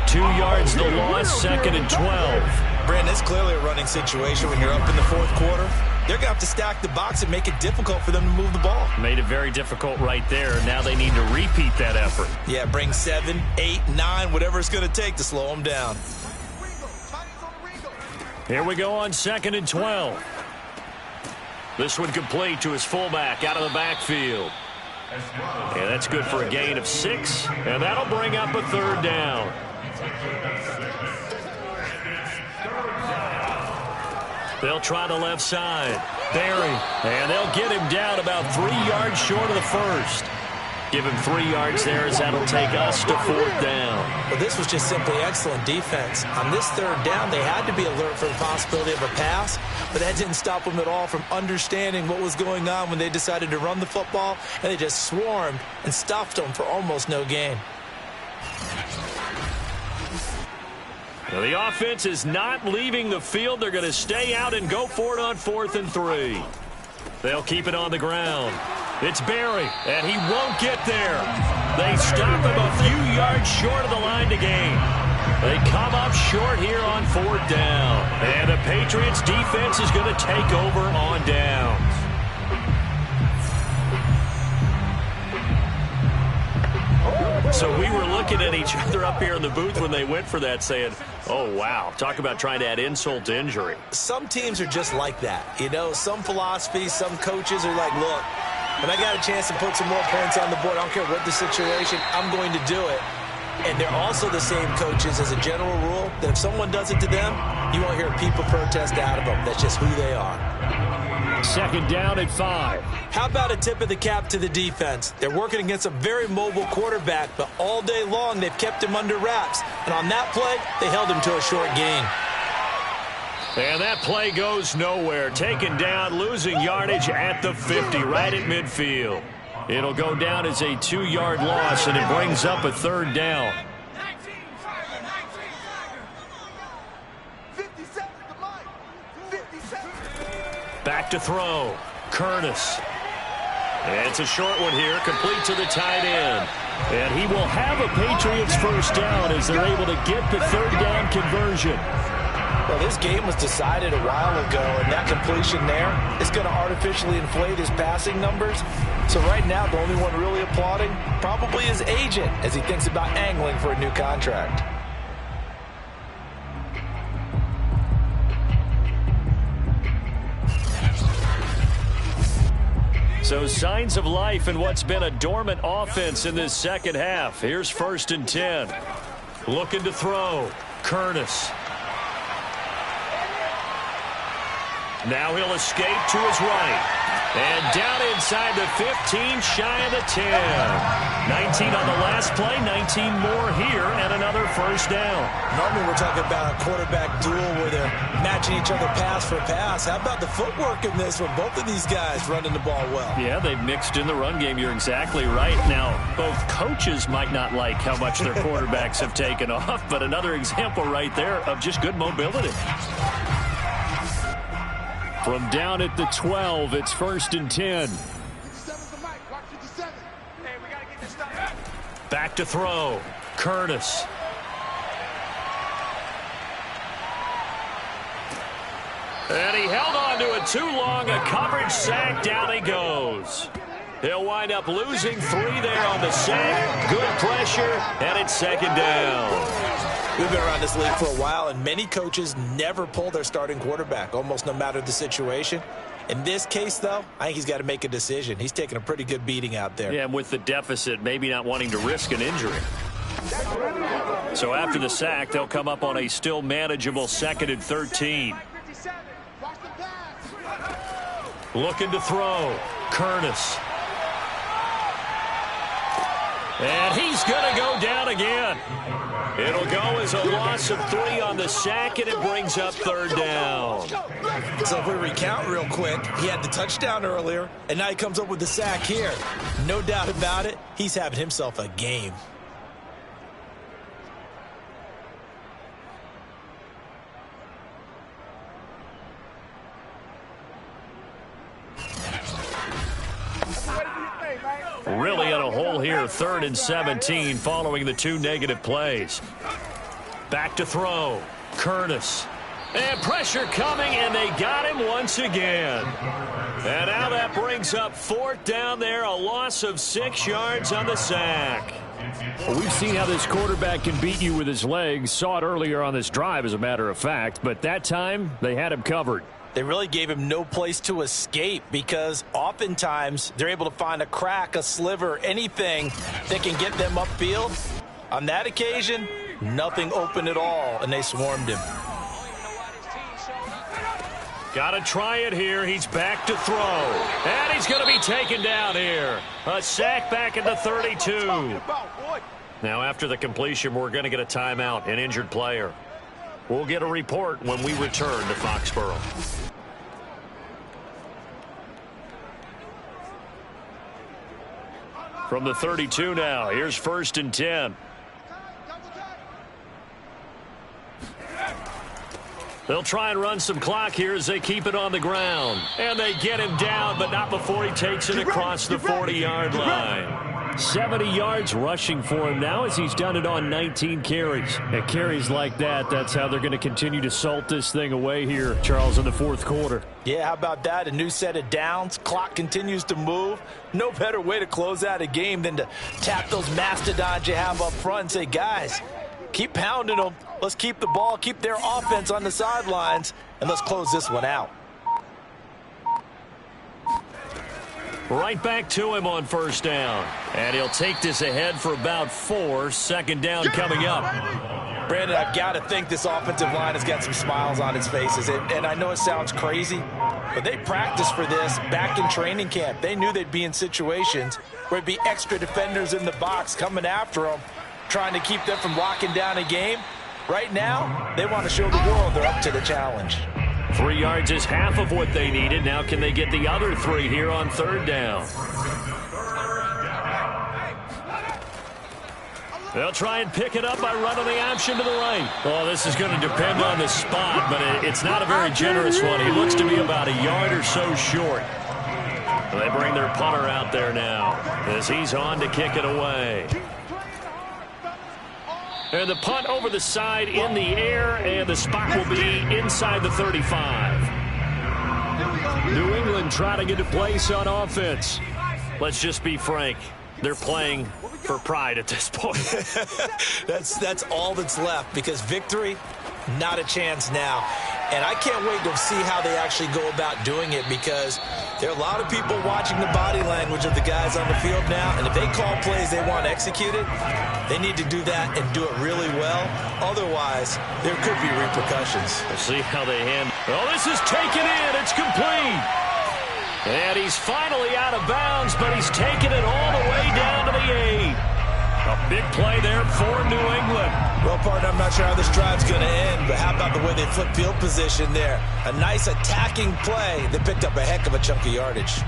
Speaker 2: 2 yards the loss, 2nd and 12.
Speaker 3: Brandon, it's clearly a running situation when you're up in the 4th quarter. They're going to have to stack the box and make it difficult for them to move the ball.
Speaker 2: Made it very difficult right there. Now they need to repeat that effort.
Speaker 3: Yeah, bring 7, 8, 9, whatever it's going to take to slow them down.
Speaker 2: Here we go on 2nd and 12. This one complete to his fullback out of the backfield. And that's good for a gain of 6. And that'll bring up a 3rd down. They'll try the left side. Barry. And they'll get him down about 3 yards short of the first. Give him 3 yards there as that'll take us to 4th down.
Speaker 3: Well, this was just simply excellent defense. On this 3rd down, they had to be alert for the possibility of a pass, but that didn't stop them at all from understanding what was going on when they decided to run the football, and they just swarmed and stuffed them for almost no gain.
Speaker 2: Well, the offense is not leaving the field. They're going to stay out and go for it on 4th and 3. They'll keep it on the ground. It's Barry, and he won't get there. They stop him a few yards short of the line to gain. They come up short here on 4th down. And the Patriots defense is going to take over on downs. So we were looking at each other up here in the booth when they went for that saying, oh, wow, talk about trying to add insult to injury.
Speaker 3: Some teams are just like that. You know, some philosophies, some coaches are like, look, when I got a chance to put some more points on the board, I don't care what the situation, I'm going to do it. And they're also the same coaches as a general rule that if someone does it to them, you won't hear people protest out of them. That's just who they are.
Speaker 4: 2nd down at 5.
Speaker 3: How about a tip of the cap to the defense? They're working against a very mobile quarterback, but all day long they've kept him under wraps. And on that play, they held him to a short gain.
Speaker 2: And that play goes nowhere. Taken down, losing yardage at the 50, right at midfield. It'll go down as a 2-yard loss, and it brings up a 3rd down. Back to throw. Curtis. And it's a short one here, complete to the tight end. And he will have a Patriots 1st down as they're able to get the 3rd down conversion.
Speaker 5: Well, this game was decided a while ago, and that completion there is going to artificially inflate his passing numbers. So right now, the only one really applauding probably his agent as he thinks about angling for a new contract.
Speaker 2: So signs of life in what's been a dormant offense in this 2nd half. Here's 1st and 10. Looking to throw. Curtis. Now he'll escape to his right. And down inside the 15, shy of the 10. 19 on the last play, 19 more here, and another 1st down.
Speaker 3: Normally we're talking about a quarterback duel where they're matching each other pass for pass. How about the footwork in this with both of these guys running the ball well?
Speaker 4: Yeah, they've mixed in the run game. You're exactly right. Now, both coaches might not like how much their quarterbacks have taken off, but another example right there of just good mobility. From down at the 12, it's 1st and 10.
Speaker 2: Back to throw. Curtis. And he held on to it too long. A coverage sack. Down he goes. He'll wind up losing 3 there on the sack. Good pressure, and it's 2nd down.
Speaker 3: We've been around this league for a while, and many coaches never pull their starting quarterback, almost no matter the situation. In this case, though, I think he's got to make a decision. He's taking a pretty good beating out there.
Speaker 4: Yeah, and with the deficit, maybe not wanting to risk an injury. So after the sack, they'll come up on a still manageable 2nd and 13. Looking to throw. Curtis. And he's going to go down again. It'll go as a loss of 3 on the sack, and it brings up 3rd down.
Speaker 3: So if we recount real quick, he had the touchdown earlier, and now he comes up with the sack here. No doubt about it, he's having himself a game.
Speaker 4: Really in a hole here, 3rd and 17 following the 2 negative plays. Back to throw. Curtis. And pressure coming, and they got him once again. And now that brings up 4th down there, a loss of 6 yards on the sack.
Speaker 8: Well, we've seen how this quarterback can beat you with his legs. Saw it earlier on this drive, as a matter of fact. But that time, they had him covered.
Speaker 3: They really gave him no place to escape because oftentimes they're able to find a crack, a sliver, anything that can get them upfield. On that occasion, nothing open at all, and they swarmed him.
Speaker 4: Got to try it here. He's back to throw. And he's going to be taken down here. A sack back at the 32. Now after the completion, we're going to get a timeout, an injured player. We'll get a report when we return to Foxborough. From the 32 now, here's 1st and 10. They'll try and run some clock here as they keep it on the ground. And they get him down, but not before he takes it across the 40-yard line. 70 yards rushing for him now as he's done it on 19 carries. At carries like that, that's how they're going to continue to salt this thing away here, Charles, in the 4th quarter.
Speaker 3: Yeah, how about that? A new set of downs. Clock continues to move. No better way to close out a game than to tap those mastodons you have up front and say, guys, keep pounding them. Let's keep the ball, keep their offense on the sidelines, and let's close this one out.
Speaker 4: Right back to him on 1st down. And he'll take this ahead for about 4. 2nd down coming up.
Speaker 3: Brandon, I've got to think this offensive line has got some smiles on its faces. And I know it sounds crazy, but they practiced for this back in training camp. They knew they'd be in situations where it'd be extra defenders in the box coming after them, trying to keep them from locking down a game. Right now, they want to show the world they're up to the challenge.
Speaker 4: 3 yards is half of what they needed. Now can they get the other 3 here on 3rd down? They'll try and pick it up by running the option to the right. Well, this is going to depend on the spot, but it's not a very generous one. He looks to be about a yard or so short. They bring their punter out there now as he's on to kick it away. And the punt over the side in the air, and the spot will be inside the 35. New England trying to get a place on offense. Let's just be frank. They're playing for pride at this point.
Speaker 3: That's all that's left, because victory, not a chance now. And I can't wait to see how they actually go about doing it, because there are a lot of people watching the body language of the guys on the field now, and if they call plays they want executed, they need to do that and do it really well. Otherwise, there could be repercussions.
Speaker 4: We'll see how they handle. Oh, this is taken in. It's complete. And he's finally out of bounds, but he's taken it all the way down to the 8. A big play there for New England.
Speaker 3: Well, partner, I'm not sure how this drive's going to end, but how about the way they flip field position there? A nice attacking play that picked up a heck of a chunk of yardage.